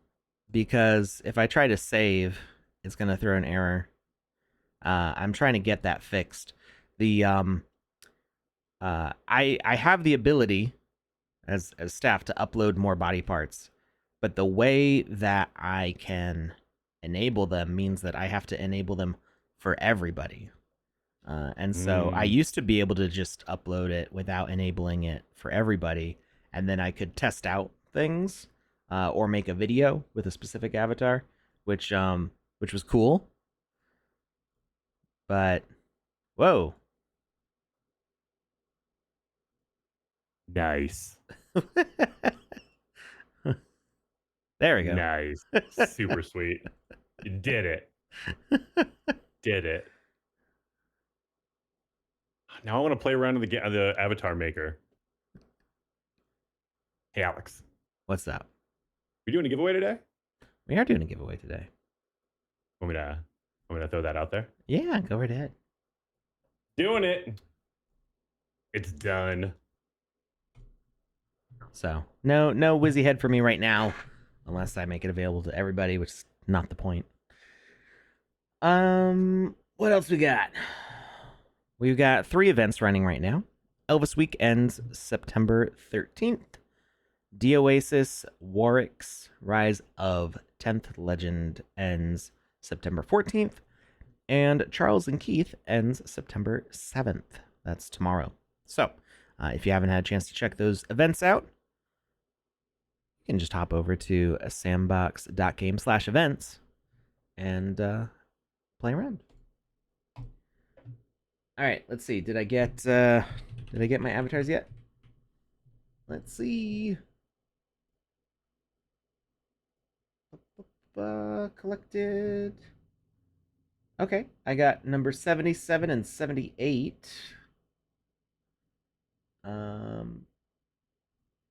because if I try to save, it's gonna throw an error. I'm trying to get that fixed. The I have the ability as staff to upload more body parts, but the way that I can enable them means that I have to enable them for everybody. And so I used to be able to just upload it without enabling it for everybody, and then I could test out things or make a video with a specific avatar, which was cool. But whoa, Nice. there we go. Nice. Super sweet. You did it. Did it. Now I want to play around with the avatar maker. Hey, Alex. What's up? We doing a giveaway today? We are doing a giveaway today. Want me to throw that out there? Yeah, go right ahead. Doing it. It's done. So no Wizzy Head for me right now, unless I make it available to everybody, which is not the point. What else we got? We've got 3 events running right now. Elvis Week ends September 13th. Oasis Warwick's Rise of 10th Legend ends September 14th. And Charles and Keith ends September 7th. That's tomorrow. So, if you haven't had a chance to check those events out, you can just hop over to sandbox.game/events and play around. All right, let's see. Did I get my avatars yet? Let's see. Collected. Okay, I got number 77 and 78.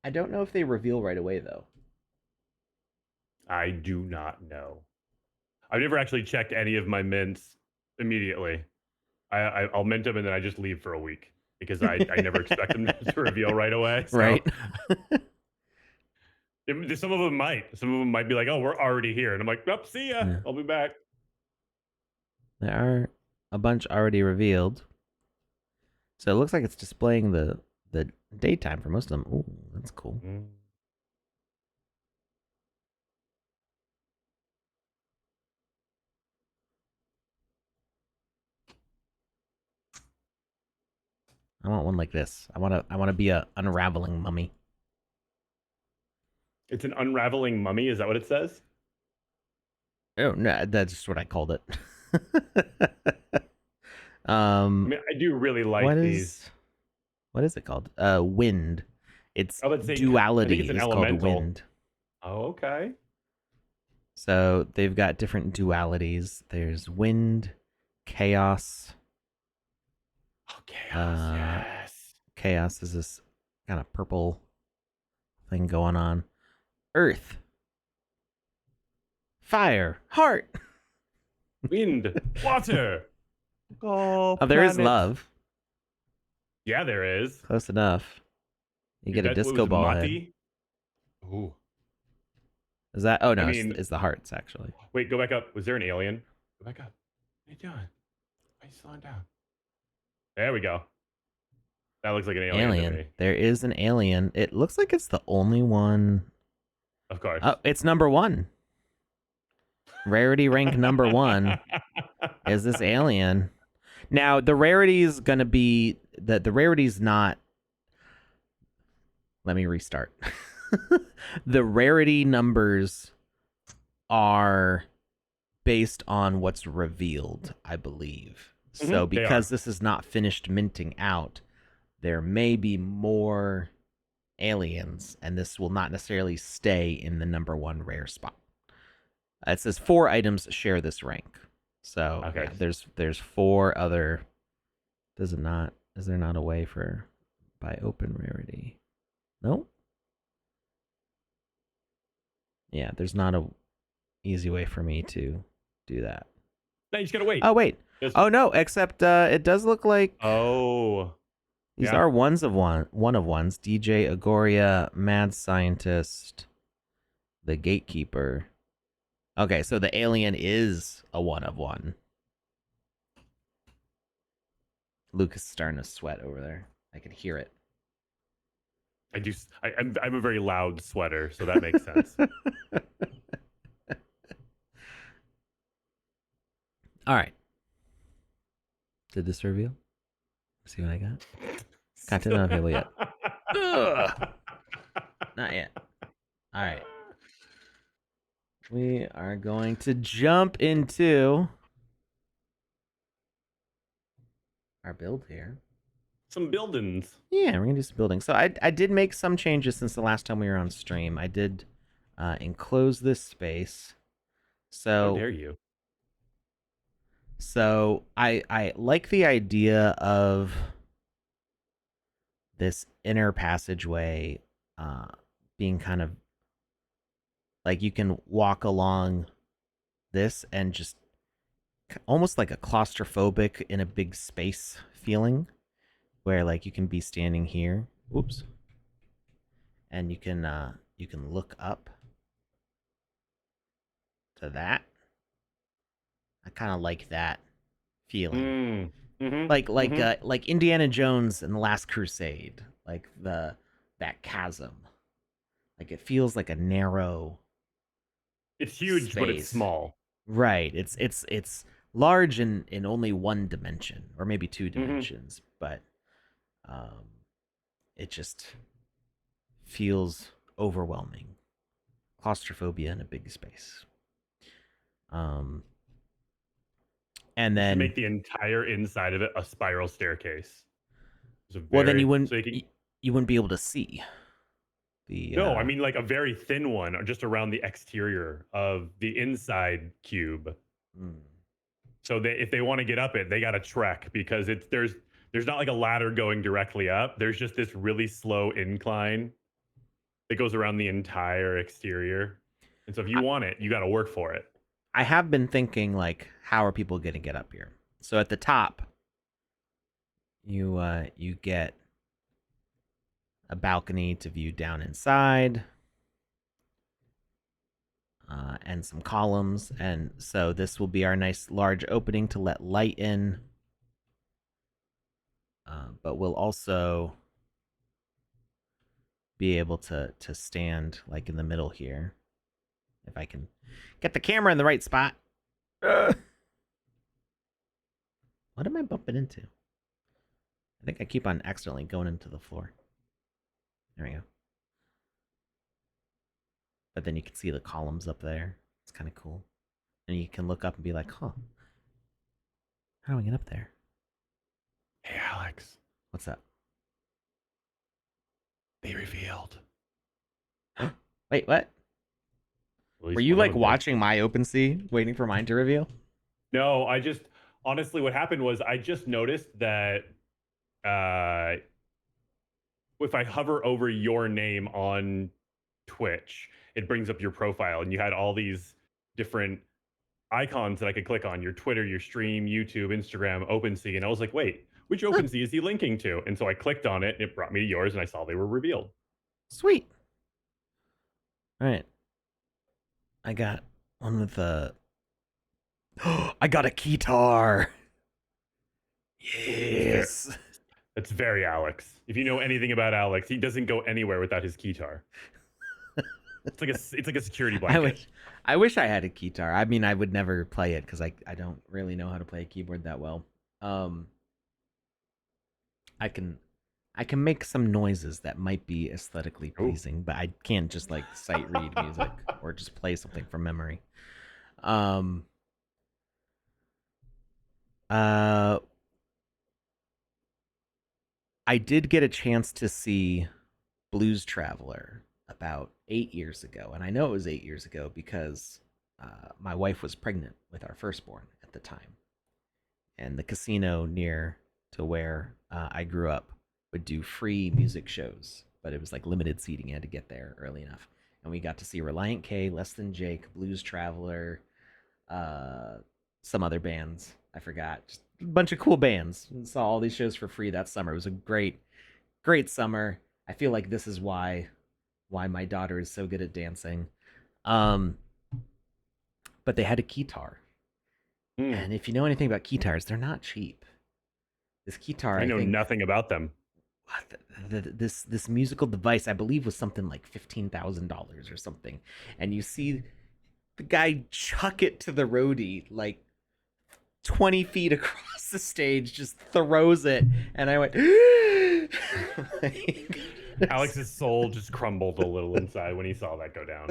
I don't know if they reveal right away though. I do not know. I've never actually checked any of my mints immediately. I'll mint them and then I just leave for a week because I never expect them to reveal right away. So. Right. Some of them might be like, oh, we're already here. And I'm like, nope, see ya. Yeah. I'll be back. There are a bunch already revealed. So it looks like it's displaying the daytime for most of them. Ooh, that's cool. I want one like this. I want to be a unraveling mummy. It's an unraveling mummy. Is that what it says? Oh no, that's just what I called it. I mean, I do really like these. What is it called? Wind. It's duality. I think it's called wind. Oh, okay. So they've got different dualities. There's wind, chaos. Oh, chaos. Yes. Chaos is this kind of purple thing going on. Earth. Fire. Heart. Wind. Water. Oh, there is love. Yeah, there is. Close enough. You get a disco ball head. Ooh. Is that? Oh no, it's the hearts actually. Wait, go back up. Was there an alien? Go back up. What are you doing? Why are you slowing down? There we go. That looks like an alien. To me. There is an alien. It looks like it's the only one. Of course. Oh, it's number 1. Rarity rank number 1 is this alien. Now the rarity is gonna be the rarity's not. Let me restart. The rarity numbers are based on what's revealed, I believe. So because this is not finished minting out, there may be more aliens, and this will not necessarily stay in the number 1 rare spot. It says 4 items share this rank. So yeah, there's 4 other. Does it not? Is there not a way for by open rarity. No? Yeah, there's not a easy way for me to do that. No, you just gotta wait. Oh wait. Just... Oh no, except it does look like these yeah. are one of ones. DJ Agoria, Mad Scientist, the Gatekeeper. Okay, so the alien is a one of one. Lukus is starting to sweat over there. I can hear it. I do. I'm a very loud sweater, so that makes sense. All right. Did this reveal? See what I got? Content not available yet. Ugh. Not yet. All right. We are going to jump into our build here. Some buildings. Yeah, we're gonna do some building. So I did make some changes since the last time we were on stream. I did enclose this space. So how dare you? So I like the idea of this inner passageway being kind of like you can walk along this and just almost like a claustrophobic in a big space feeling where like you can be standing here. Oops. And you can look up to that. I kind of like that feeling. Like Indiana Jones and the Last Crusade, like that chasm. Like it feels like a narrow. It's huge, but it's space. small. Right. It's large in only one dimension or maybe two dimensions, but it just feels overwhelming. Claustrophobia in a big space. And then make the entire inside of it a spiral staircase. Well, then you wouldn't you wouldn't be able to see. No, I mean like a very thin one just around the exterior of the inside cube. So if they want to get up it, they got to trek because there's not like a ladder going directly up. There's just this really slow incline that goes around the entire exterior. And so if you want it, you got to work for it. I have been thinking like, how are people going to get up here? So at the top, you get a balcony to view down inside, and some columns, and so this will be our nice large opening to let light in. But we'll also be able to stand like in the middle here, if I can get the camera in the right spot. What am I bumping into? I think I keep on accidentally going into the floor. There we go. But then you can see the columns up there. It's kind of cool. And you can look up and be like, huh, how do I get up there? Hey, Alex. What's up? They revealed. Wait, what? Were you like watching my OpenSea, waiting for mine to reveal? No, honestly, what happened was I just noticed that if I hover over your name on Twitch, it brings up your profile, and you had all these different icons that I could click on: your Twitter, your stream, YouTube, Instagram, OpenSea. And I was like, wait, which OpenSea is he linking to? And so I clicked on it, and it brought me to yours, and I saw they were revealed. Sweet. All right. I got one with a. I got a keytar. Yes. That's very Alex. If you know anything about Alex, he doesn't go anywhere without his keytar. It's like a security blanket. I wish I had a keytar. I mean, I would never play it because I don't really know how to play a keyboard that well. I can make some noises that might be aesthetically pleasing, but I can't just like sight read music or just play something from memory. I did get a chance to see Blues Traveler about 8 years ago, and I know it was 8 years ago because my wife was pregnant with our firstborn at the time, and the casino near to where I grew up would do free music shows, but it was like limited seating. You had to get there early enough. And we got to see Reliant K, Less Than Jake, Blues Traveler, uh, some other bands. I forgot. Just a bunch of cool bands. And saw all these shows for free that summer. It was a great summer. I feel like this is why my daughter is so good at dancing. Um, but they had a keytar, Hmm. and if you know anything about keytars, they're not cheap. This keytar, I I know think, nothing about them. this musical device, I believe, was something like $15,000 or something. And you see the guy chuck it to the roadie like 20 feet across the stage, just throws it, and I went. Like, Alex's soul just crumbled a little inside when he saw that go down.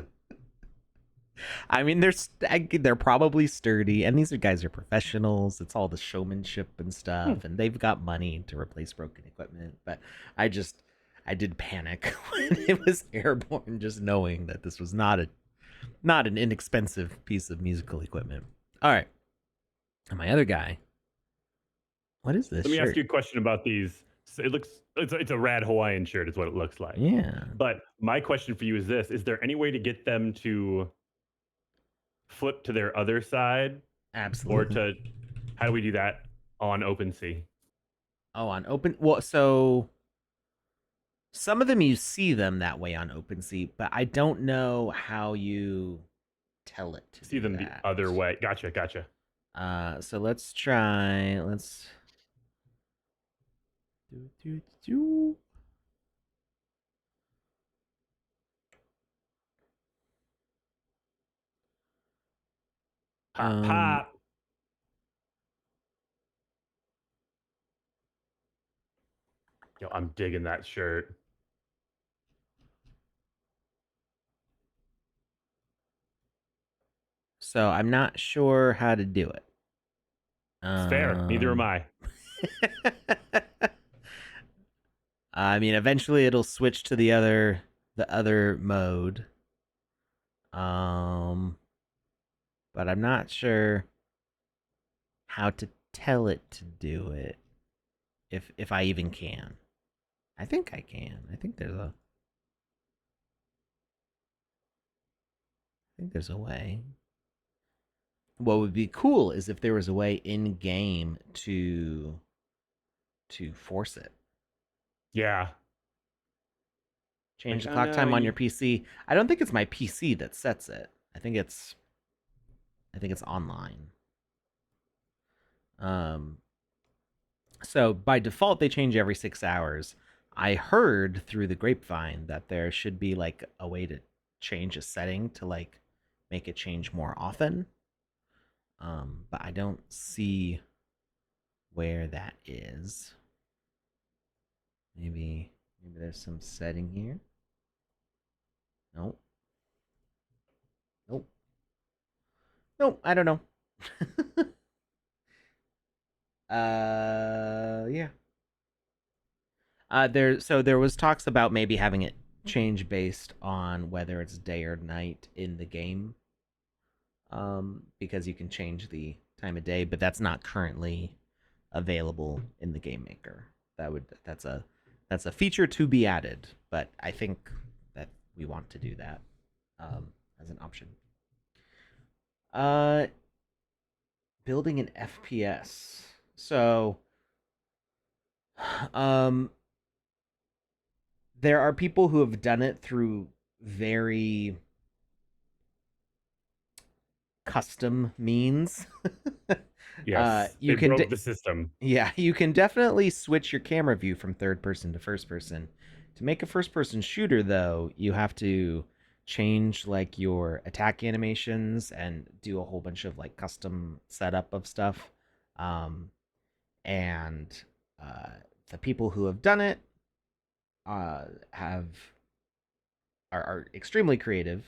I mean, they're probably sturdy, and these guys are professionals. It's all the showmanship and Hmm. stuff, and they've got money to replace broken equipment. But I just, I did panic when it was airborne, just knowing that this was not an inexpensive piece of musical equipment. All right, and my other guy, what is this Let me ask shirt? you a question about these. It looks it's a rad Hawaiian shirt, is what it looks like. Yeah, But my question for you is this: is there any way to get them to flip to their other side, or absolutely. to how do we do that on OpenSea? Oh, on open. Well, so some of them you see them that way on OpenSea, but I don't know how you tell it to See do them the that. other way. Gotcha, gotcha. So let's try. Let's. Do, do, do. Pop, Um. pop. Yo, I'm digging that shirt. So I'm not sure how to do it. It's fair. Neither am Um. I. I mean, eventually it'll switch to the other mode. Um. But I'm not sure how to tell it to do it. If I even can. I think I can. I think there's a way. What would be cool is if there was a way in game to force it. Yeah. Change Like, the oh clock no, time on your you PC. I don't think it's my PC that sets it. I think it's online. Um so by default they change every 6 hours. I heard through the grapevine that there should be like a way to change a setting to like make it change more often. But I don't see where that is. Maybe there's some setting here. Nope. Nope. Nope. I don't know. Yeah. There was talks about maybe having it change based on whether it's day or night in the game. Because you can change the time of day, but that's not currently available in the game maker. That's a feature to be added, but I think that we want to do that as an option. Uh, Building an FPS. So, um, there are people who have done it through very custom means. yes. You They can broke the system. Yeah, you can definitely switch your camera view from third person to first person. To make a first person shooter though, you have to change like your attack animations and do a whole bunch of like custom setup of stuff. Um and uh the people who have done it have are extremely creative,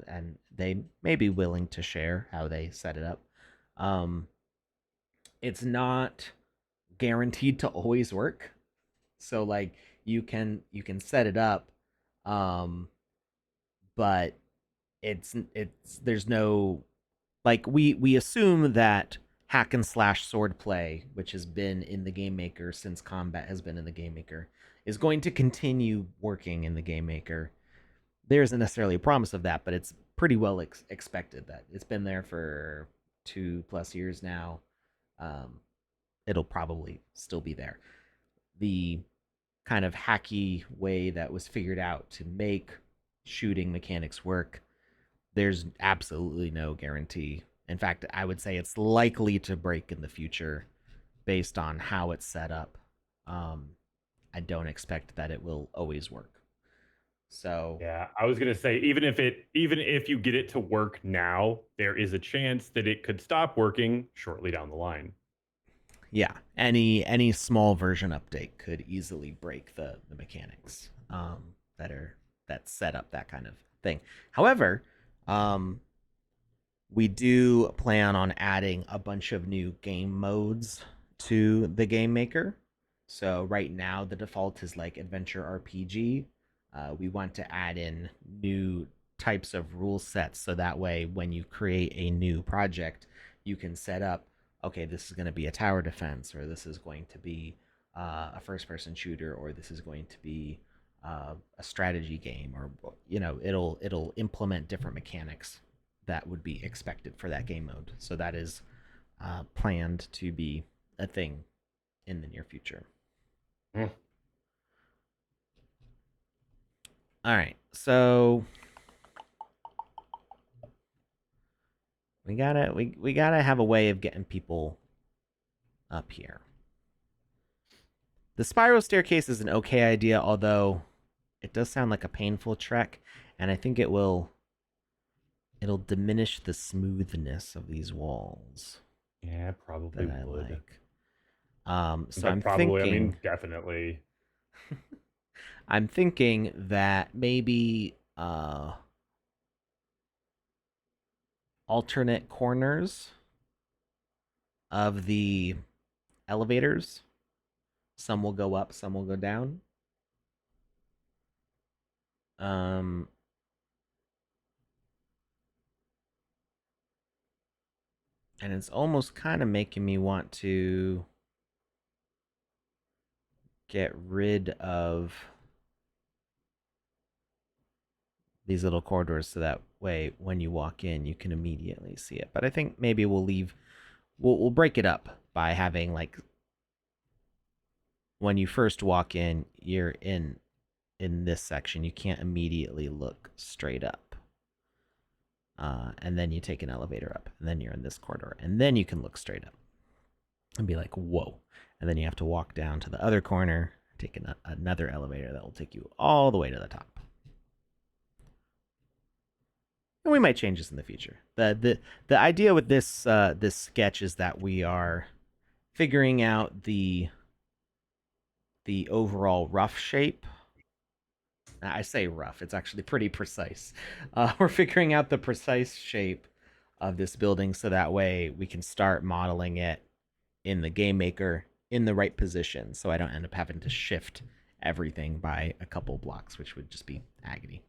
and they may be willing to share how they set it up. Um it's not guaranteed to always work. So like you can set it up, um, but it's there's no like we assume that hack and slash sword play, which has been in the game maker since combat has been in the game maker, is going to continue working in the game maker. There isn't necessarily a promise of that, but it's pretty well expected that it's been there for 2+ years now. Um, it'll probably still be there. The kind of hacky way that was figured out to make shooting mechanics work, there's absolutely no guarantee. In fact, I would say it's likely to break in the future based on how it's set up. Um, I don't expect that it will always work. So, Yeah, I was gonna say even if you get it to work now, there is a chance that it could stop working shortly down the line. yeah, any small version update could easily break the mechanics that are that set up that kind of thing. However, um, we do plan on adding a bunch of new game modes to the game maker. So right now the default is like adventure RPG. We want to add in new types of rule sets so that way when you create a new project, you can set up, okay, this is going to be a tower defense, or this is going to be a first-person shooter, or this is going to be a strategy game, or it'll implement different mechanics that would be expected for that game mode. So that is planned to be a thing in the near future. Mm. All right, so we gotta have a way of getting people up here. The spiral staircase is an okay idea, although it does sound like a painful trek, and I think it'll diminish the smoothness of these walls Yeah, probably that I would. like. So But I'm probably, I thinking mean, definitely. I'm thinking that maybe alternate corners of the elevators. Some will go up, some will go down. Um, and it's almost kind of making me want to get rid of these little corridors so that way when you walk in you can immediately see it. But I think maybe we'll break it up by having like when you first walk in, you're in this section, you can't immediately look straight up. And then you take an elevator up, and then you're in this corridor, and then you can look straight up and be like, whoa. And then you have to walk down to the other corner, take another elevator that will take you all the way to the top. And we might change this in the future. The idea with this sketch is that we are figuring out the overall rough shape. I say rough, it's actually pretty precise. We're figuring out the precise shape of this building so that way we can start modeling it in the game maker in the right position so I don't end up having to shift everything by a couple blocks, which would just be agony.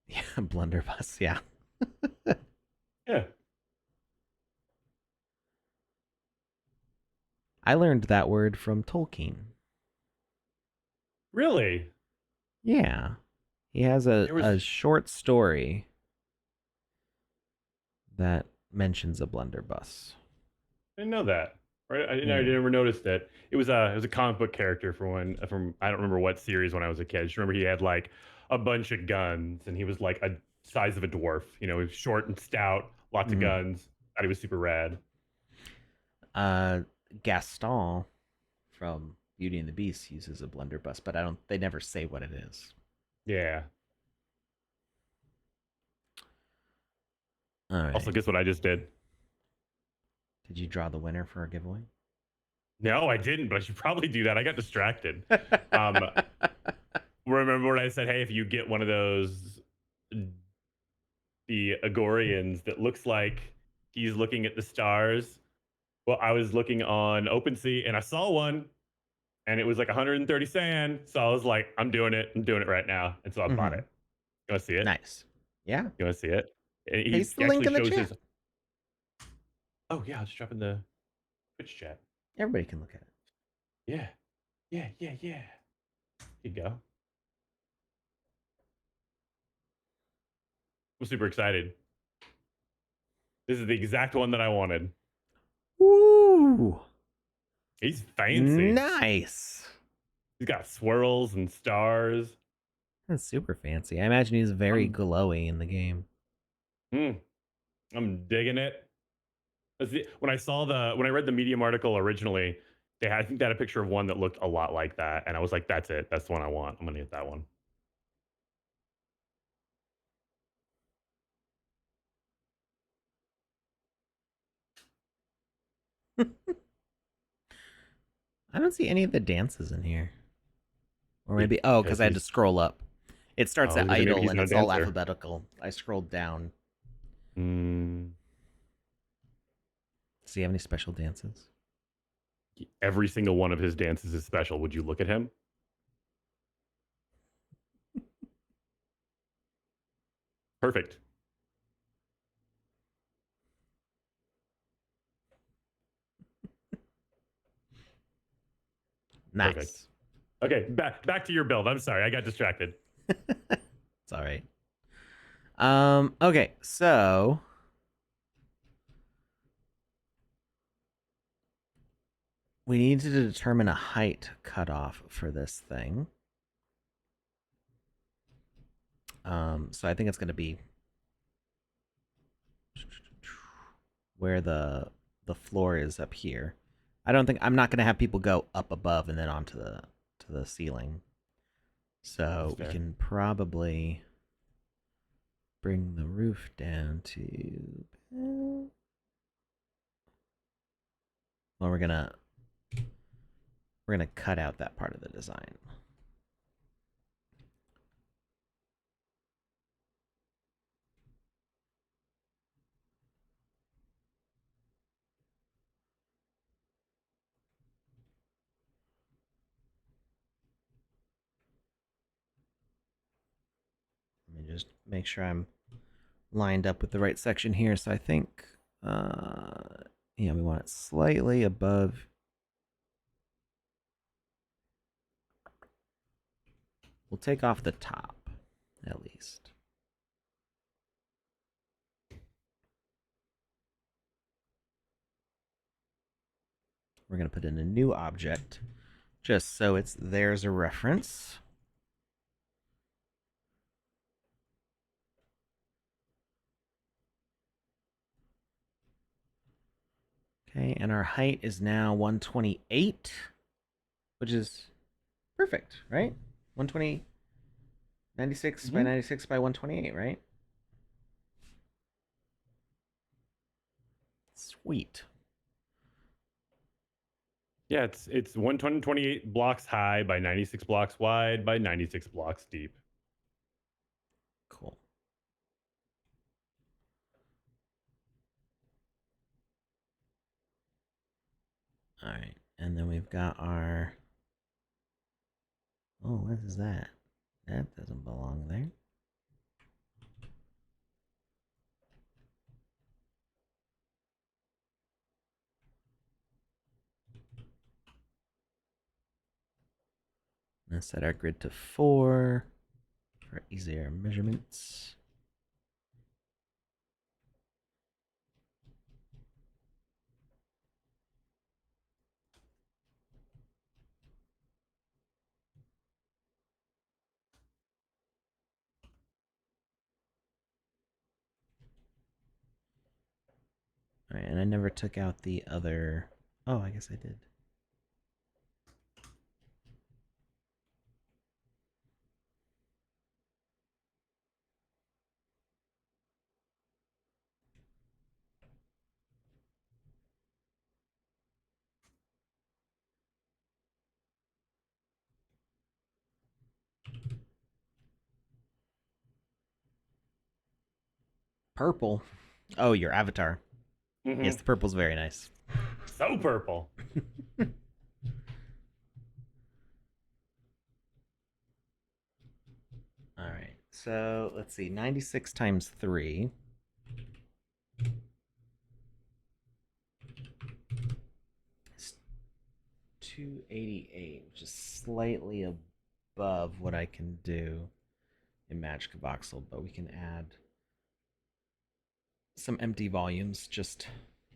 Yeah, blunderbuss, yeah. Yeah. I learned that word from Tolkien. Really? Yeah. He has There was a short story that mentions a blunderbuss. I didn't know that. Right? I Yeah. never noticed that. It was a comic book character from I don't remember what series when I was a kid. I just remember he had like a bunch of guns and he was like a size of a dwarf. You know, he was short and stout, lots of Mm-hmm. guns. Thought he was super rad. uh, Gaston from Beauty and the Beast uses a blunderbuss, but I don't. They never say what it is. Yeah. All Also, right. guess what I just did? Did you draw the winner for a giveaway? No, I didn't, but I should probably do that. I got distracted. Um, remember when I said, "Hey, if you get one of those, the Agorians that looks like he's looking at the stars." Well, I was looking on OpenSea and I saw one, and it was like 130 sand. So I was like, "I'm doing it. I'm doing it right now." And so I bought Mm-hmm. it. You want to see it? Nice. Yeah. You want to see it? Paste the He link actually in the shows chat. his. Oh yeah, I'll just drop in the Twitch chat. Everybody can look at it. Yeah, yeah, yeah, yeah. Here you go. I'm super excited. This is the exact one that I wanted. Woo! He's fancy. Nice. He's got swirls and stars. That's super fancy. I imagine he's very I'm, glowy in the game. I'm digging it. When I read the Medium article originally, I think they had a picture of one that looked a lot like that, and I was like, "That's it. That's the one I want. I'm gonna get that one." I don't see any of the dances in here. Or maybe Because because I had to scroll up. It starts at maybe idle he's and no it's all dancer. alphabetical. I scrolled down. Mm, Does he have any special dances? every single one of his dances is special. Would you look at him? Perfect. Nice. Perfect. Okay, back to your build. I'm sorry, I got distracted. It's all right. Okay, so we need to determine a height cutoff for this thing. So I think it's going to be where the floor is up here. I'm not going to have people go up above and then onto the ceiling. So we can probably bring the roof down to. Well, we're gonna cut out that part of the design. Let me just make sure I'm lined up with the right section here. So I think, yeah, we want it slightly above. We'll take off the top, at least. We're going to put in a new object, just so there's a reference. Okay, and our height is now 128, which is perfect, right? 120, 96 by 96 by 128, right? Sweet. Yeah, it's 128 blocks high by 96 blocks wide by 96 blocks deep. Cool. All right, and then we've got our. Oh, what is that? That doesn't belong there. Let's set our grid to 4 for easier measurements. All right, and I never took out the other. Oh, I guess I did. Purple. Oh, your avatar. Yes, the purple's very nice. So purple. All right. So let's see, 96 times 3 is 288, which is slightly above what I can do in Magic Voxel, but we can add some empty volumes just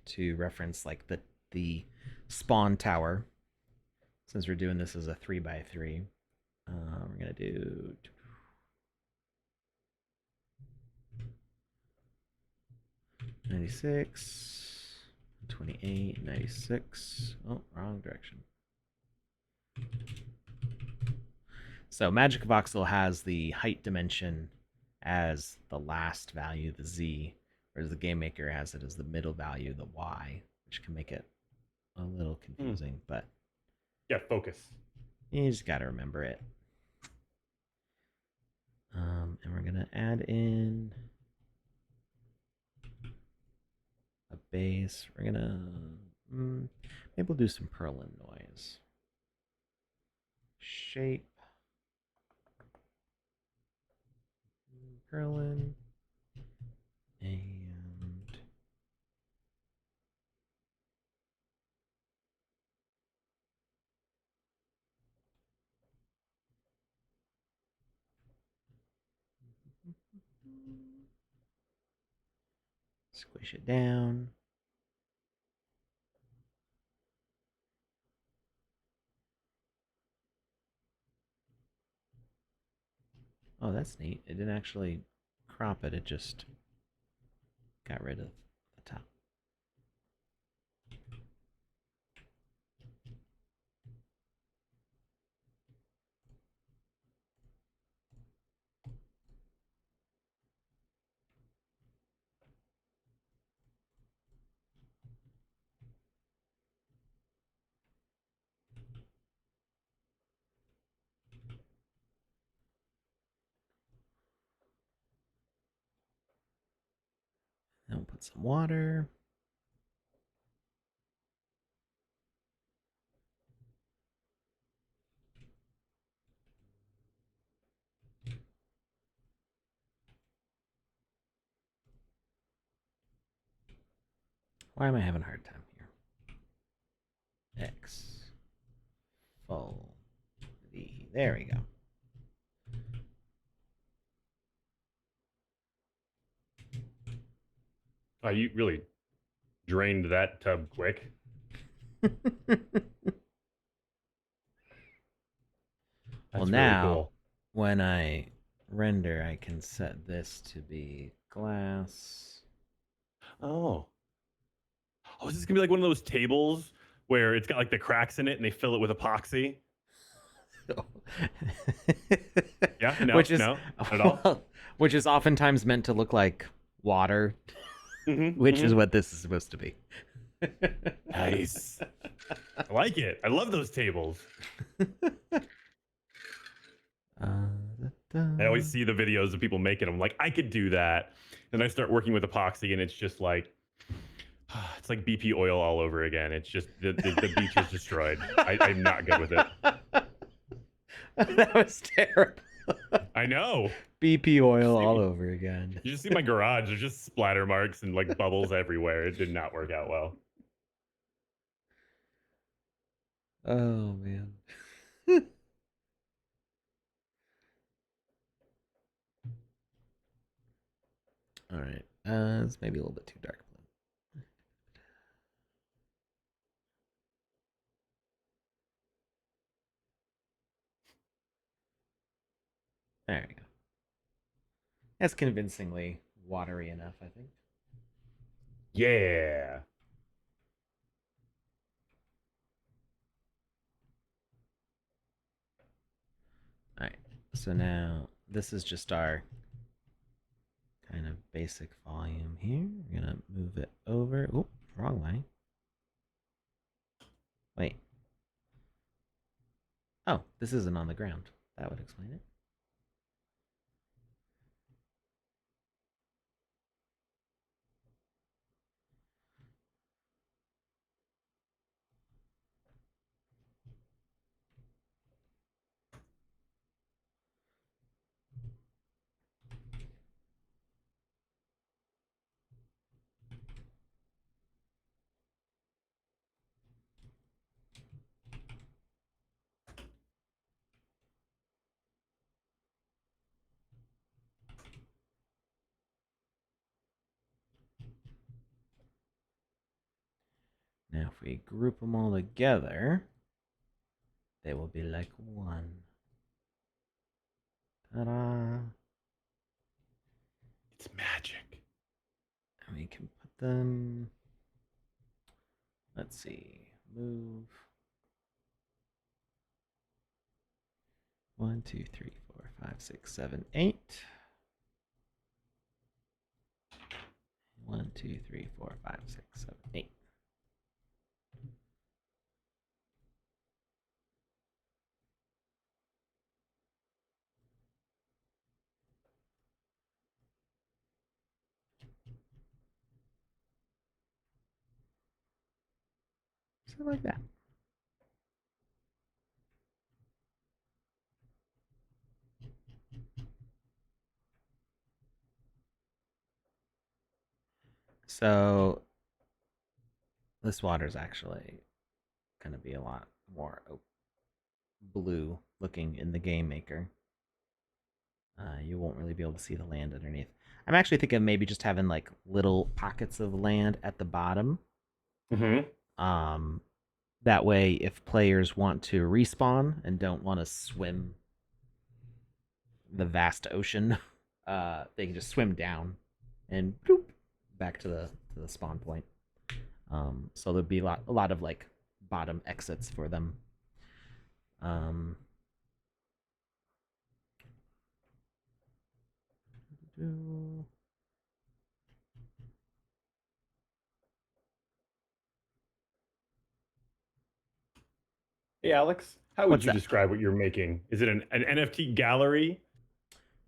to reference like the spawn tower. Since we're doing this as a 3x3, we're gonna do 96, 28, 96. Oh, wrong direction. So Magic Voxel has the height dimension as the last value, the Z, whereas the Game Maker has it as the middle value, the Y, which can make it a little confusing, but Yeah, focus. you just gotta remember it. And we're gonna add in a base. We're gonna maybe we'll do some Perlin noise. Shape. Perlin. And squish it down. Oh, that's neat. It didn't actually crop it, it just got rid of the top. Then we'll put some water. Why am I having a hard time here? X. Full. V. There we go. Oh, you really drained that tub quick. Well, That's really now, cool. when I render, I can set this to be glass. Oh. Oh, is this gonna be like one of those tables where it's got like the cracks in it and they fill it with epoxy? Yeah, no, which is no, not at all. well, which is oftentimes meant to look like water, which is what this is supposed to be. Nice. I like it. I love those tables. I always see the videos of people making them. Like, I could do that. And I start working with epoxy, and it's just like, it's like BP oil all over again. It's just the beach is destroyed. I'm not good with it. That was terrible. I know. BP oil all over again. You just see my garage. There's just splatter marks and like bubbles everywhere. It did not work out well. Oh man. All right. It's maybe a little bit too dark blue. There we go. That's convincingly watery enough, I think. Yeah. All right. So now this is just our kind of basic volume here. We're gonna move it over. Oh, wrong way. Wait. Oh, this isn't on the ground. That would explain it. Now, if we group them all together, they will be like one. Ta-da! It's magic. And we can put them. Let's see. Move. 1, 2, 3, 4, 5, 6, 7, 8. 1, 2, 3, 4, 5, 6, 7, 8. Something like that. So this water is actually going to be a lot more blue looking in the game maker. You won't really be able to see the land underneath. I'm actually thinking of maybe just having like little pockets of land at the bottom. Mm-hmm. That way, if players want to respawn and don't want to swim the vast ocean, they can just swim down and boop, back to the spawn point. So there'd be a lot of like bottom exits for them. Um, Hey, Alex, how would what's you that? describe what you're making? Is it an NFT gallery?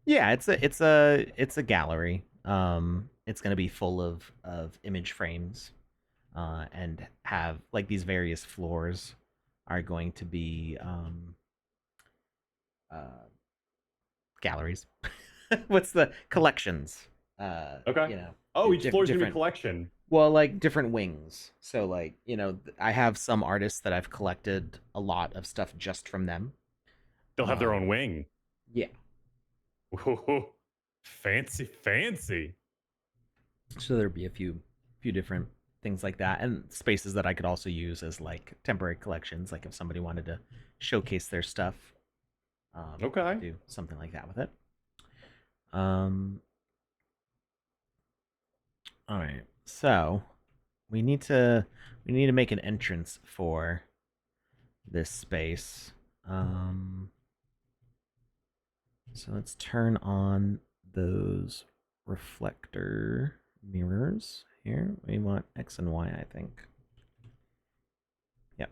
Yeah, it's a gallery. It's gonna be full of image frames, and have like these various floors are going to be uh, galleries. What's the collections? Okay. You know, Oh, each floor is gonna be a different. collection. Well, like different wings. So like I have some artists that I've collected a lot of stuff just from them. They'll have their Um, own wing. yeah. Whoa, fancy, fancy. So there'd be a few different things like that, and spaces that I could also use as like temporary collections. Like if somebody wanted to showcase their stuff, I could Okay. do something like that with it. Um, all right. So we need to we need to make an entrance for this space. Um, so let's turn on those reflector mirrors here. We want X and Y, I think. Yep.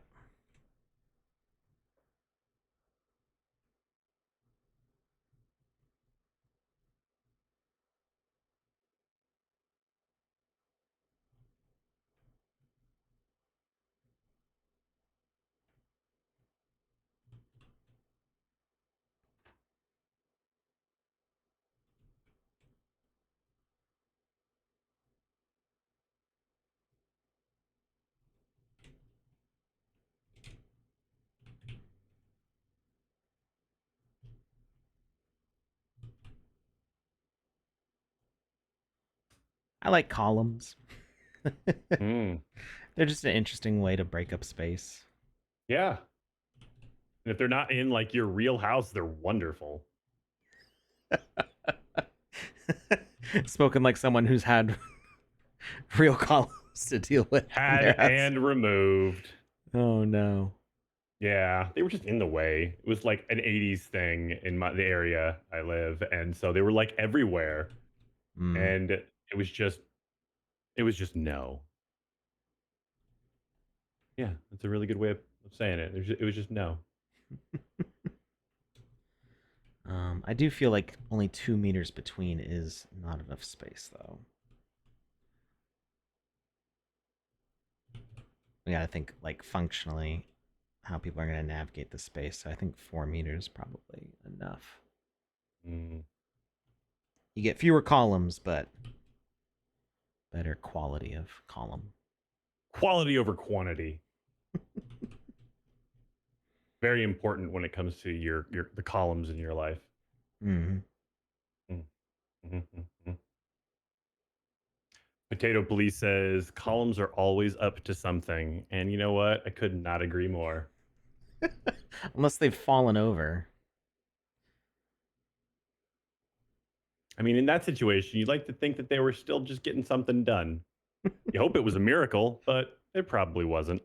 I like columns. Mm. They're just an interesting way to break up space. Yeah. And if they're not in like your real house, they're wonderful. Spoken like someone who's had real columns to deal with in Had their house. and removed. Oh no. Yeah, they were just in the way. It was like an 80s thing in the area I live, and so they were like everywhere. Mm. And it was just no. Yeah, that's a really good way of saying it. It was just no. I do feel like only 2 meters between is not enough space, though. We gotta think like functionally how people are gonna navigate the space. So I think 4 meters probably enough. Mm. You get fewer columns, but better quality of column. Quality over quantity. Very important when it comes to your the columns in your life. Mm. Mm. Mhm, mhm. Potato Police says columns are always up to something. And you know what? I could not agree more. Unless they've fallen over. I mean, in that situation, you'd like to think that they were still just getting something done. You hope it was a miracle, but it probably wasn't.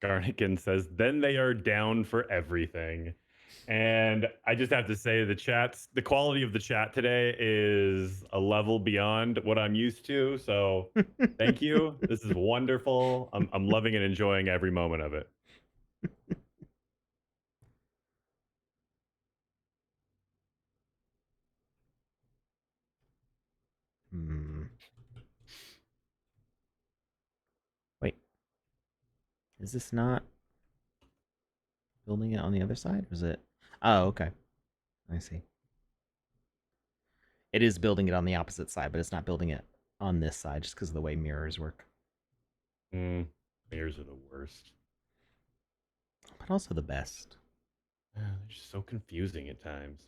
Garnigan says, then they are down for everything. And I just have to say, the quality of the chat today is a level beyond what I'm used to. So thank you. This is wonderful. I'm loving and enjoying every moment of it. Wait. Is this not building it on the other side? Or is it? Oh, okay. I see. It is building it on the opposite side, but it's not building it on this side just because of the way mirrors work. Mirrors are the worst. But also the best. They're just so confusing at times.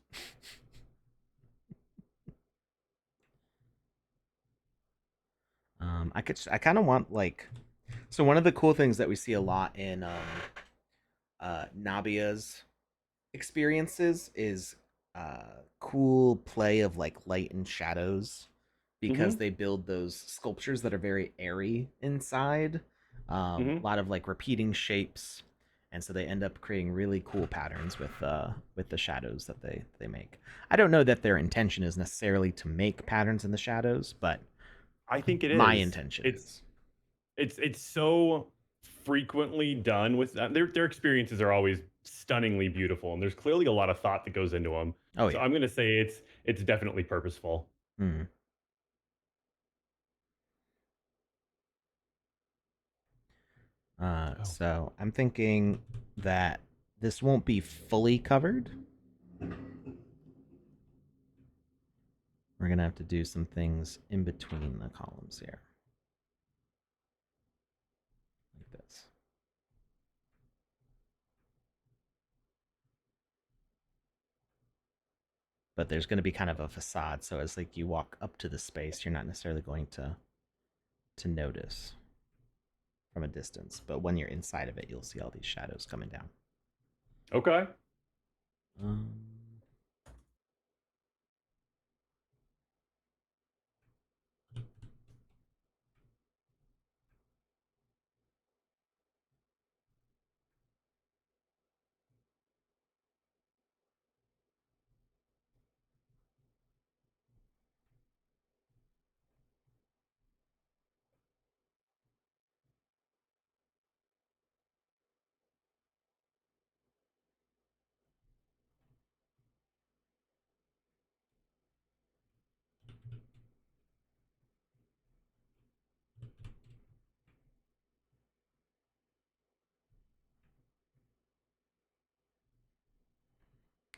I kind of want like, so one of the cool things that we see a lot in Nabia's experiences is cool play of like light and shadows because Mm-hmm. they build those sculptures that are very airy inside. A Mm-hmm. lot of like repeating shapes, and so they end up creating really cool patterns with the shadows that they make. I don't know that their intention is necessarily to make patterns in the shadows, but I think it my is. intention It's is. it's so frequently done with that. Their experiences are always stunningly beautiful, and there's clearly a lot of thought that goes into them. Oh So yeah. I'm gonna say it's definitely purposeful. Hmm. Oh. So I'm thinking that this won't be fully covered. We're gonna have to do some things in between the columns here, like this. But there's going to be kind of a facade, so as like you walk up to the space, you're not necessarily going to notice from a distance. But when you're inside of it, you'll see all these shadows coming down. Okay. Um,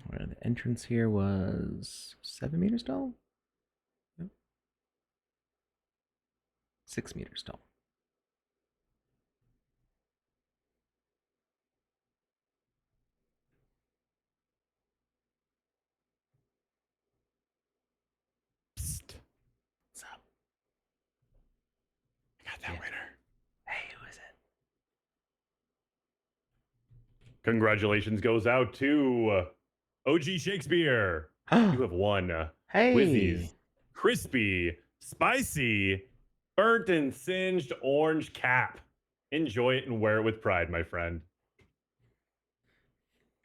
where the entrance here was 7 meters tall. Yep. 6 meters tall. Psst. What's up? I got that Yeah. winner. Hey, who is Congratulations goes out to OG Shakespeare. it? You have won Hey. Wizzy's crispy, spicy, burnt and singed orange cap. Enjoy it and wear it with pride, my friend.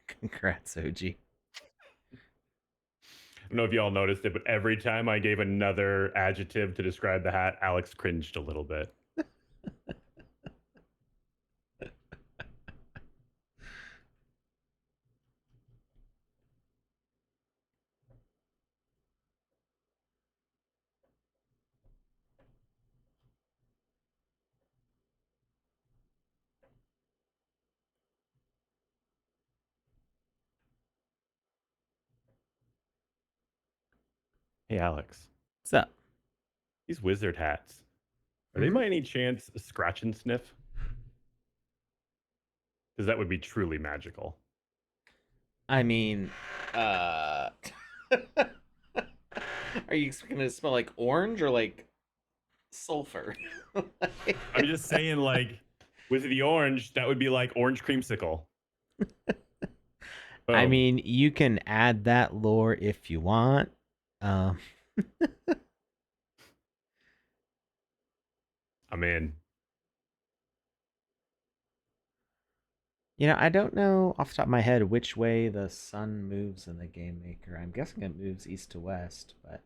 Congrats, OG. I don't know if y'all noticed it, but every time I gave another adjective to describe the hat, Alex cringed a little bit. Hey, Alex, What's up? these wizard hats, are they by any chance scratch and sniff? Because that would be truly magical. I mean, uh, are you expecting it to smell like orange or like sulfur? I'm just saying, like, with the orange, that would be like orange creamsicle. I Boom. mean, you can add that lore if you want. Um, I'm in. I don't know off the top of my head which way the sun moves in the Game Maker. I'm guessing it moves east to west, but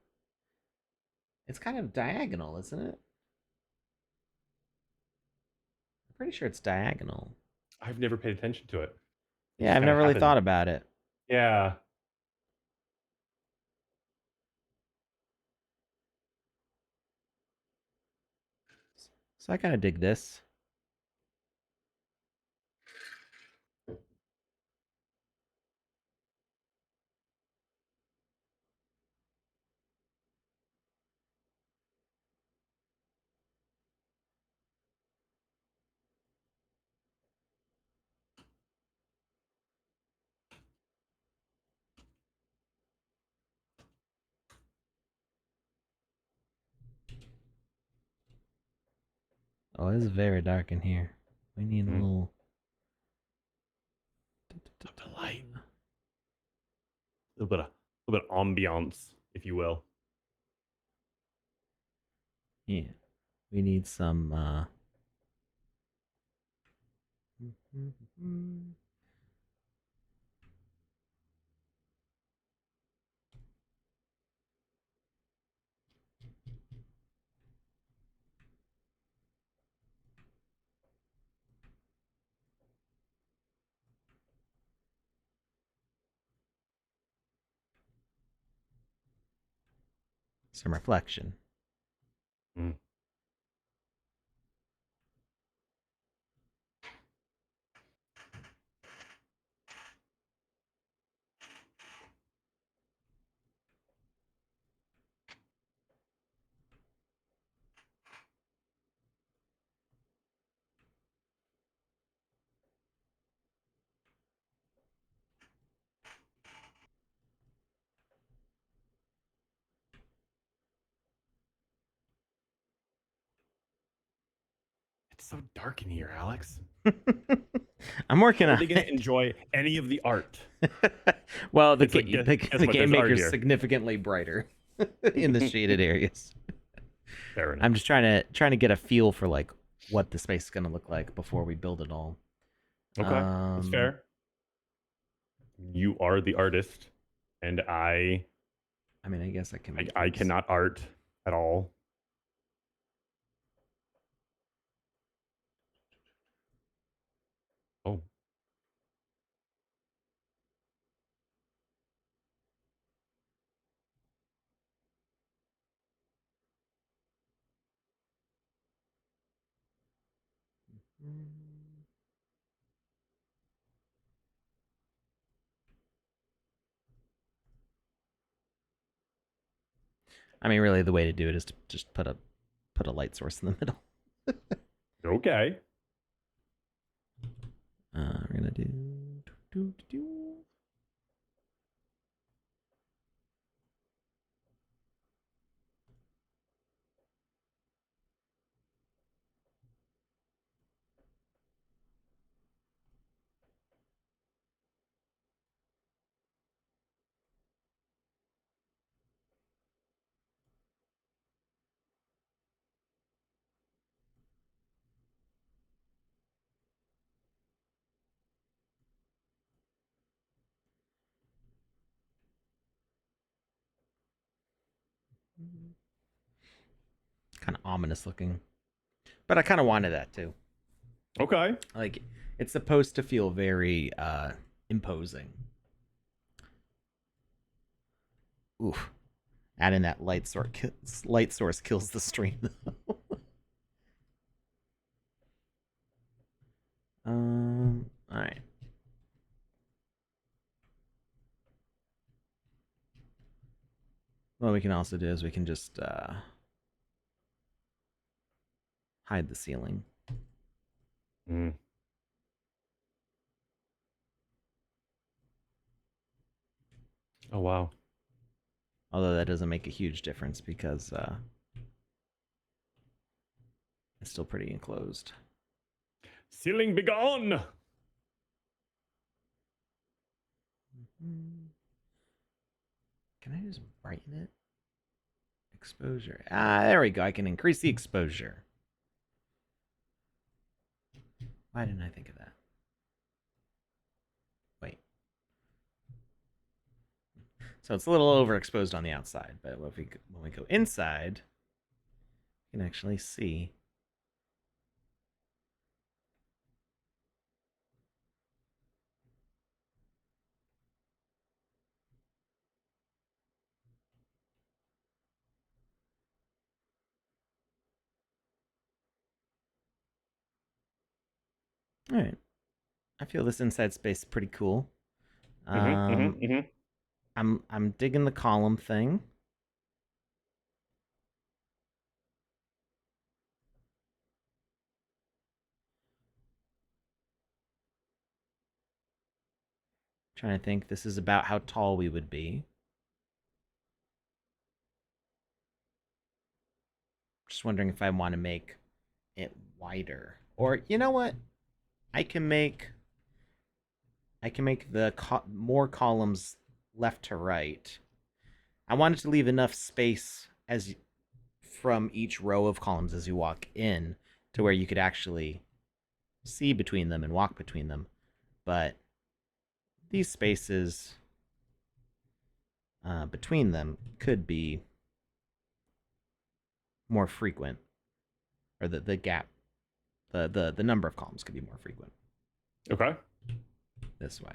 it's kind of diagonal, isn't it? I'm pretty sure it's diagonal. I've never paid attention to it. It Yeah, just I've kind of never really happened. thought about it. Yeah. So I kind of dig this. Oh, it's very dark in here. We need a Mm. little. Of the light. A little bit of ambiance, if you will. Yeah, we need some. Some reflection. Mm. It's so dark in here, Alex. I'm working How are on they going to it. enjoy any of the art? Well, It's like, guess the what? game There's art maker's here. significantly brighter in the shaded areas. Fair I'm enough. just trying to get a feel for like what the space is gonna look like before we build it all. Okay. That's Um, fair. You are the artist, and I mean, I guess I can make I these. cannot art at all. Oh, I mean, really, the way to do it is to just put a light source in the middle. okay. We're gonna do. Kind of ominous looking, but I kind of wanted that too. Okay. Like, it's supposed to feel very imposing. Oof. Adding that light source kills the stream. All right. What we can also do is we can just hide the ceiling. Mm. Oh wow. Although that doesn't make a huge difference because it's still pretty enclosed. Ceiling begone. Can I just brighten it? Exposure. Ah, there we go. I can increase the exposure. Why didn't I think of that? Wait. So it's a little overexposed on the outside, but when we go inside, you can actually see. All right. I feel this inside space is pretty cool. Mm-hmm, Um, mm-hmm, mm-hmm. I'm digging the column thing. Trying to think. This is about how tall we would be. Just wondering if I want to make it wider, or you know what? I can make more columns left to right. I wanted to leave enough space as from each row of columns as you walk in to where you could actually see between them and walk between them. But these spaces between them could be more frequent, or the gap, the number of columns could be more frequent Okay. this way.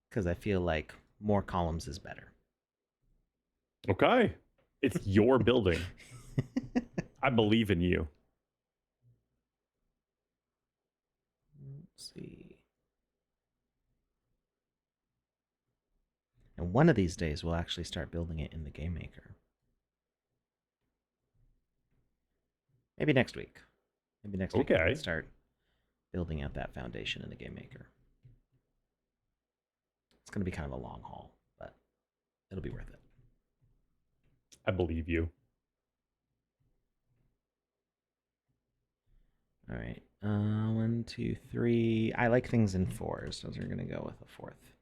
Because I feel like more columns is better. Okay. It's your building. I believe in you. Let's see. And one of these days, we'll actually start building it in the game maker. Maybe next week. Maybe next week we can Okay. start building out that foundation in the game maker. It's going to be kind of a long haul, but it'll be worth it. I believe you. All right. 1, 2, 3. I like things in fours, so we're going to go with a fourth.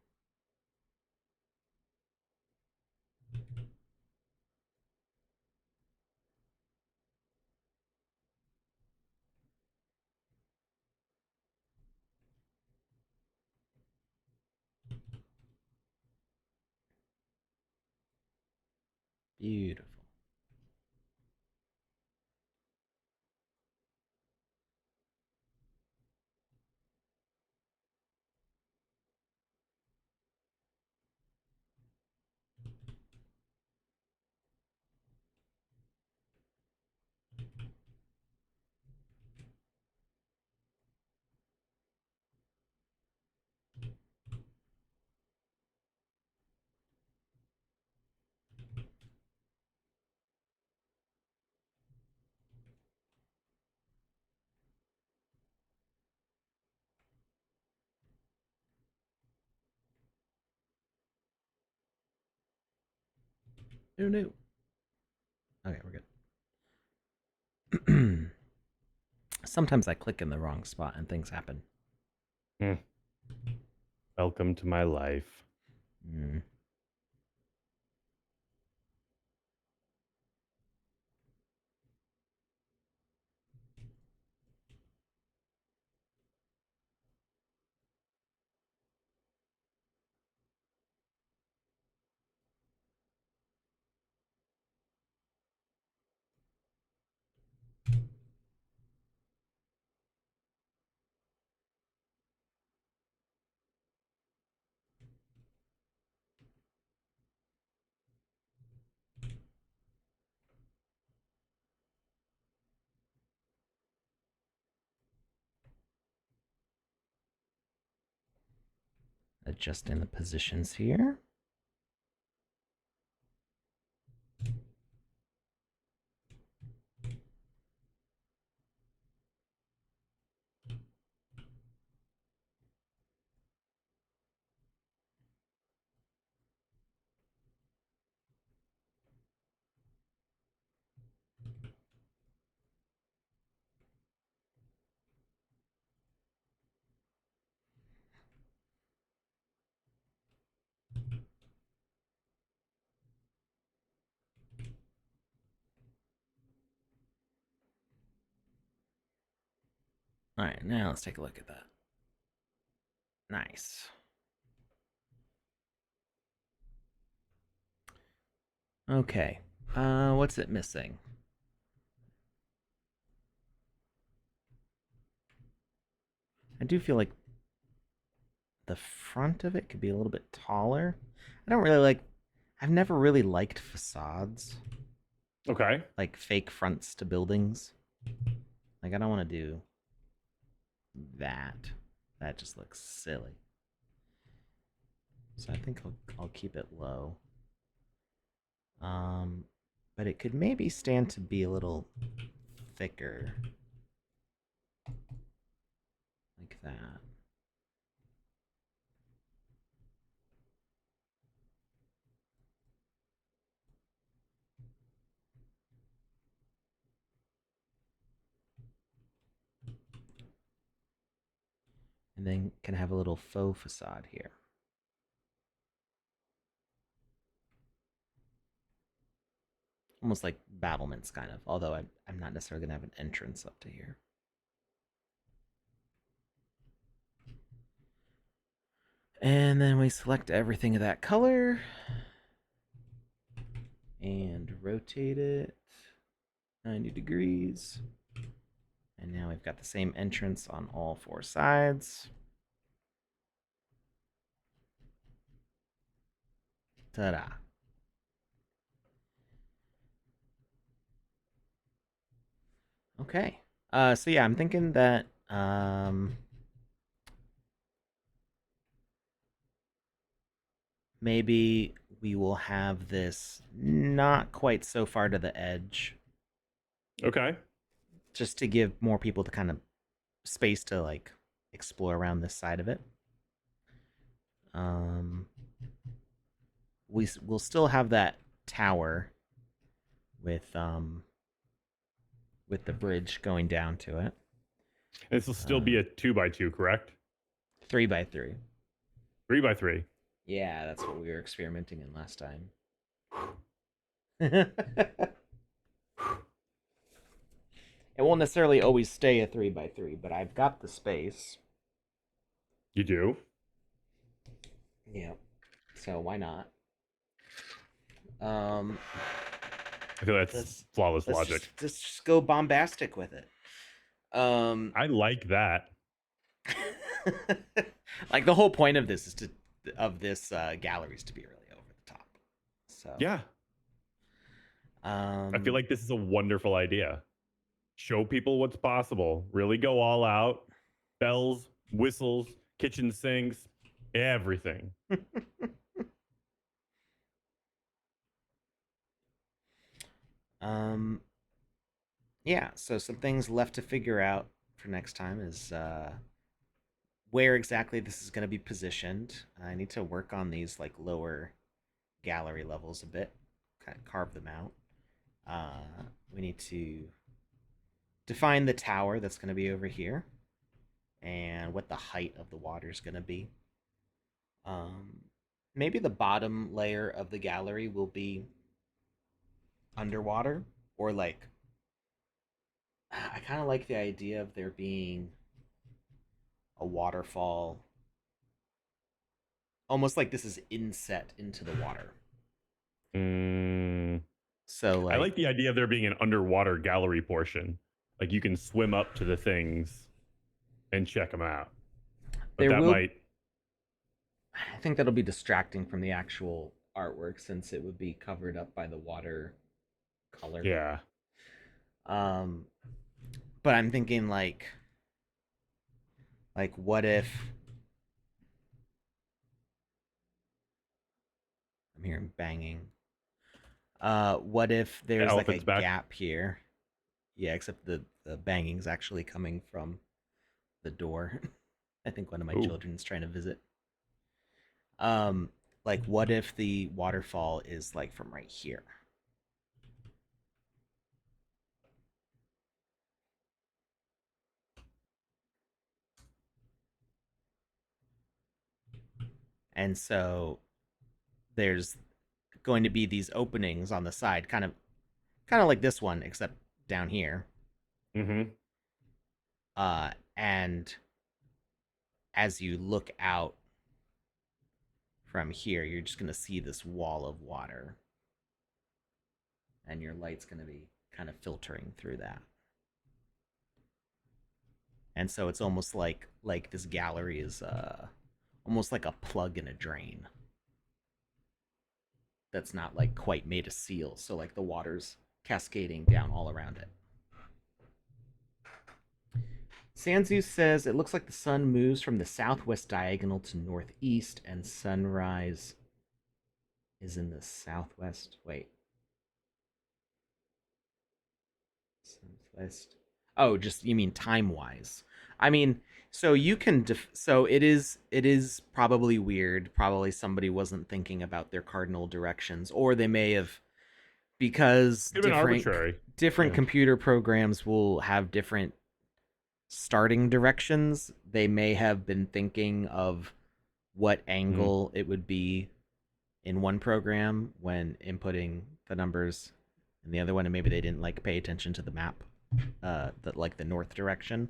Beautiful. Who knew? Okay, we're good. Sometimes I click in the wrong spot and things happen. Mm. Welcome to my life. Mm. Adjusting the positions here. All right, now let's take a look at that. Nice. Okay. What's it missing? I do feel like the front of it could be a little bit taller. I don't really like. I've never really liked facades, Okay. like fake fronts to buildings. Like I don't want to do that. That just looks silly. So I think I'll keep it low. Um, but it could maybe stand to be a little thicker, like that. And then can have a little faux facade here. Almost like battlements, kind of. Although I'm not necessarily going to have an entrance up to here. And then we select everything of that color and rotate it 90 degrees. And now we've got the same entrance on all four sides. Ta-da. Okay. So yeah, I'm thinking that maybe we will have this not quite so far to the edge, Okay. just to give more people the kind of space to like explore around this side of it. Um, we'll still have that tower with the bridge going down to it. This will still be a 2x2, correct? 3x3. 3x3. Yeah, that's what we were experimenting in last time. It won't necessarily always stay a 3x3, but I've got the space. You do? Yeah. So why not? Um, I feel that's let's flawless let's logic. just go bombastic with it. Um, I like that. like the whole point of this is gallery is to be really over the top. So Yeah. I feel like this is a wonderful idea. Show people what's possible. Really go all out. Bells, whistles, kitchen sinks, everything. um, yeah. So some things left to figure out for next time is where exactly this is going to be positioned. I need to work on these like lower gallery levels a bit, kind of carve them out. We need to define the tower that's going to be over here and what the height of the water is going to be. Um, Maybe the bottom layer of the gallery will be underwater, or like I kind of like the idea of there being a waterfall, almost like this is inset into the water. Mm, So I like like the idea of there being an underwater gallery portion. Like you can swim up to the things and check them out. But there that will, might, I think that'll be distracting from the actual artwork since it would be covered up by the water color. yeah. Um, but I'm thinking what if I'm hearing banging? What if The there's like a elephant's back. gap here? Yeah, except the banging's actually coming from the door. I think one of my Ooh. children's trying to visit. Um, like what if the waterfall is like from right here? And so there's going to be these openings on the side, kind of like this one, except down here. Mm-hmm. And as you look out from here, you're just going to see this wall of water, and your light's going to be kind of filtering through that. And so it's almost like this gallery is almost like a plug in a drain that's not like quite made of seal, so like the water's cascading down all around it. Sanzu says it looks like the sun moves from the southwest diagonal to northeast, and sunrise is in the southwest. Wait, southwest. Oh, just you mean time wise? I mean, so you can. So it is. It is probably weird. Probably somebody wasn't thinking about their cardinal directions, or they may have, because Could have been arbitrary. different Yeah. computer programs will have different starting directions. They may have been thinking of what Mm. angle it would be in one program when inputting the numbers in the other one, and maybe they didn't like pay attention to the map, that like the north direction.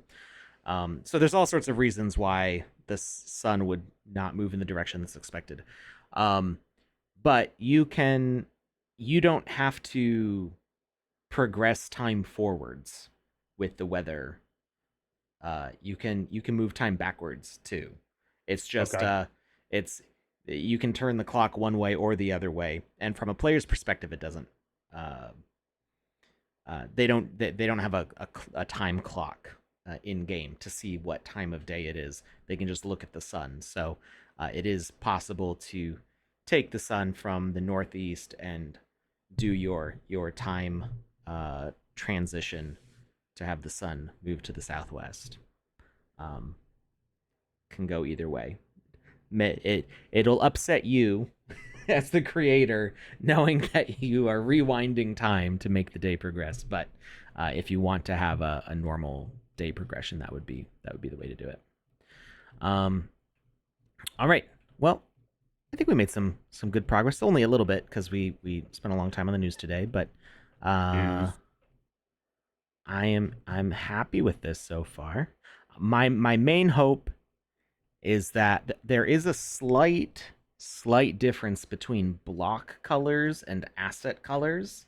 So there's all sorts of reasons why the sun would not move in the direction that's expected. Um, but you don't have to progress time forwards with the weather. You can move time backwards too. It's just Okay. it's you can turn the clock one way or the other way, and from a player's perspective, it doesn't. Uh, they don't have a time clock in game to see what time of day it is. They can just look at the sun. So it is possible to take the sun from the northeast and do your time transition to have the sun move to the southwest. Um, can go either way. It'll upset you as the creator knowing that you are rewinding time to make the day progress. But if you want to have a normal day progression, that would be the way to do it. Um, all right. Well, I think we made some good progress. Only a little bit because we spent a long time on the news today, but uh, News. I'm happy with this so far. My main hope is that there is a slight difference between block colors and asset colors,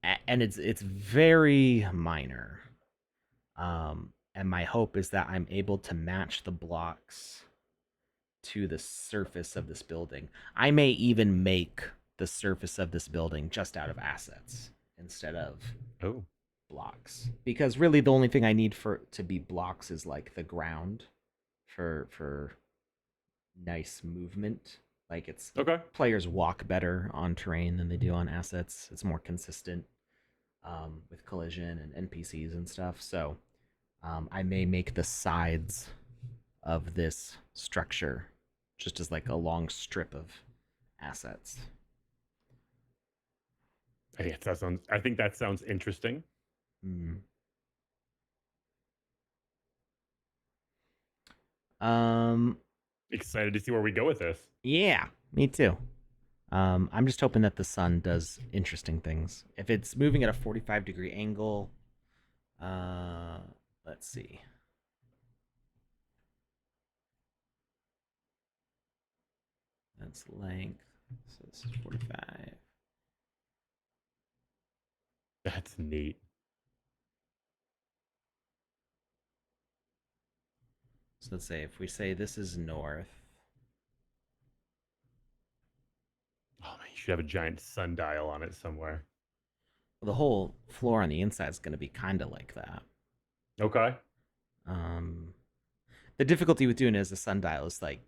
and it's very minor. And my hope is that I'm able to match the blocks to the surface of this building. I may even make the surface of this building just out of assets instead of Oh. blocks, because really the only thing I need for to be blocks is like the ground for nice movement. Like it's Okay. players walk better on terrain than they do on assets. It's more consistent with collision and NPCs and stuff. So I may make the sides of this structure just as like a long strip of assets. I think that sounds interesting. Mm. Um, Excited to see where we go with this. yeah, me too. I'm just hoping that the sun does interesting things. If it's moving at a 45-degree angle, uh, let's see. That's length. So this is 45. That's neat. So let's say if we say this is north, Oh man, you should have a giant sundial on it somewhere. the whole floor on the inside is going to be kind of like that. Okay. Um, the difficulty with doing it as a sundial is like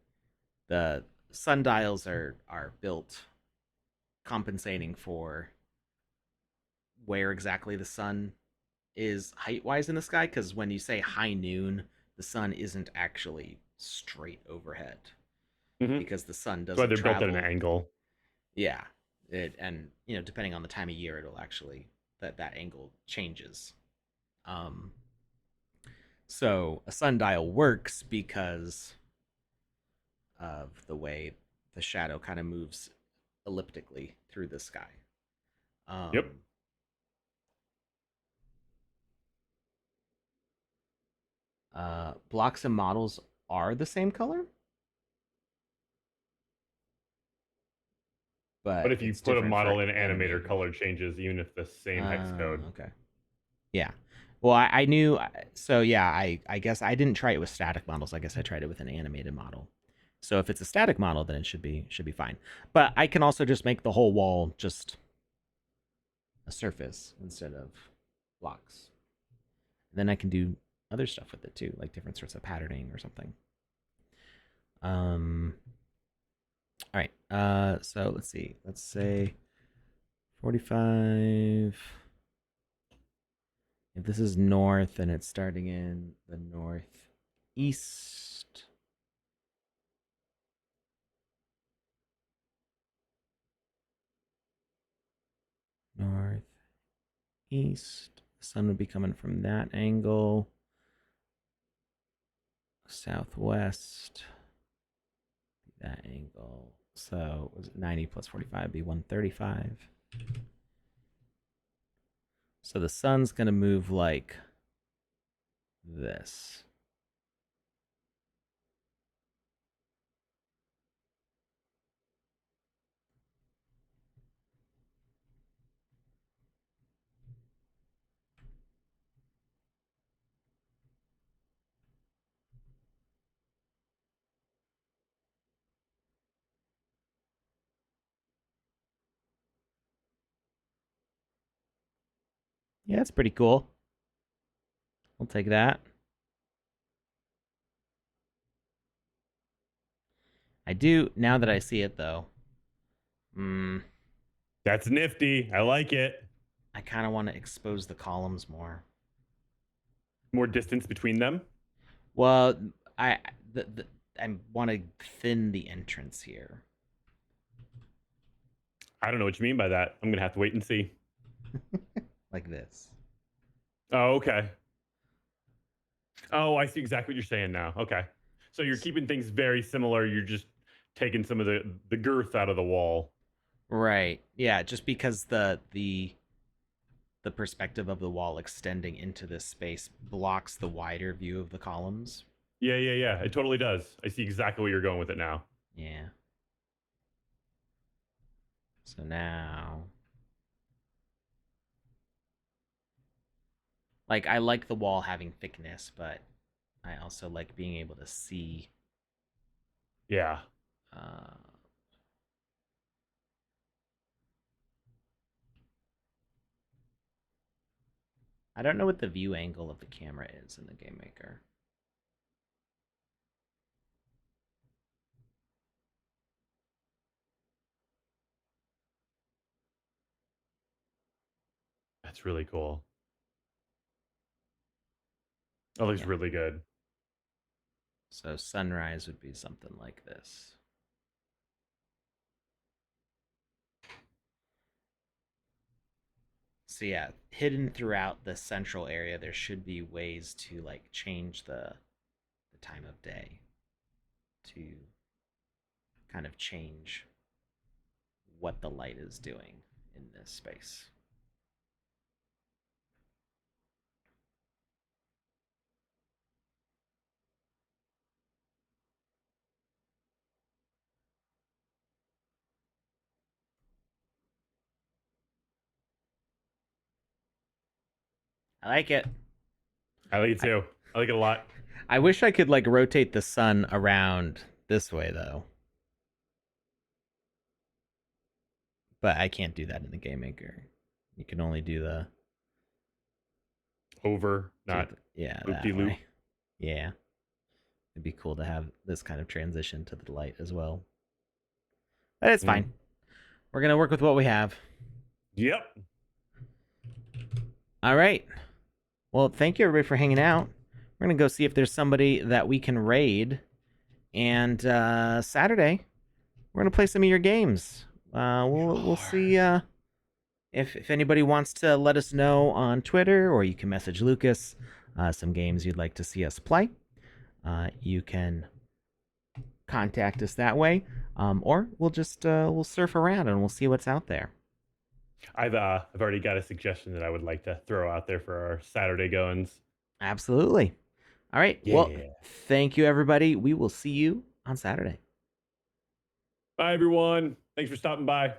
the sundials are built compensating for where exactly the sun is height wise in the sky. Because when you say high noon, the sun isn't actually straight overhead Mm-hmm. because the sun That's why doesn't they're built at an travel. angle. Yeah, and depending on the time of year, it'll actually that angle changes. Um, so a sundial works because of the way the shadow kind of moves elliptically through the sky. Yep. Um, blocks and models are the same color, But but if you it's put a different for model in animator, animated. color changes even if the same hex code. Okay. Yeah. Well, I knew. So yeah, I guess I didn't try it with static models. I guess I tried it with an animated model. So if it's a static model, then it should be fine. But I can also just make the whole wall just a surface instead of blocks. And then I can do other stuff with it too, like different sorts of patterning or something. Um. All right. So let's see. Let's say 45. If this is north and it's starting in the northeast, northeast, the sun would be coming from that angle. Southwest, that angle. So was it 90 plus 45 be 135? So the sun's gonna move like this. Yeah, that's pretty cool. I'll take that. I do now that I see it though. Hmm. That's nifty. I like it. I kind of want to expose the columns more. More distance between them. Well, I the I want to thin the entrance here. I don't know what you mean by that. I'm gonna have to wait and see. Like this. Oh, okay. Oh, I see exactly what you're saying now. Okay. So you're keeping things very similar. You're just taking some of the girth out of the wall. Right. Yeah, just because the perspective of the wall extending into this space blocks the wider view of the columns. Yeah, yeah, yeah. It totally does. I see exactly where you're going with it now. Yeah. So now like I like the wall having thickness, but I also like being able to see Yeah. uh I don't know what the view angle of the camera is in the game maker. That's really cool. That looks Yeah. really good. So sunrise would be something like this. So yeah, hidden throughout the central area, there should be ways to like change the time of day to kind of change what the light is doing in this space. I like it. I like it I too. I like it a lot. I wish I could like rotate the sun around this way though, but I can't do that in the game maker. You can only Over, do not the yeah loop de that loop. way. Yeah, it'd be cool to have this kind of transition to the light as well, but it's Mm. fine. We're gonna work with what we have. Yep. All right. Well, thank you everybody for hanging out. We're gonna go see if there's somebody that we can raid, and Saturday we're gonna play some of your games. We'll see if anybody wants to let us know on Twitter, or you can message Lukus some games you'd like to see us play. You can contact us that way, or we'll just we'll surf around and we'll see what's out there. I've already got a suggestion that I would like to throw out there for our Saturday goings. Absolutely. All right. Well, Yeah. thank you, everybody. We will see you on Saturday. Bye, everyone. Thanks for stopping by.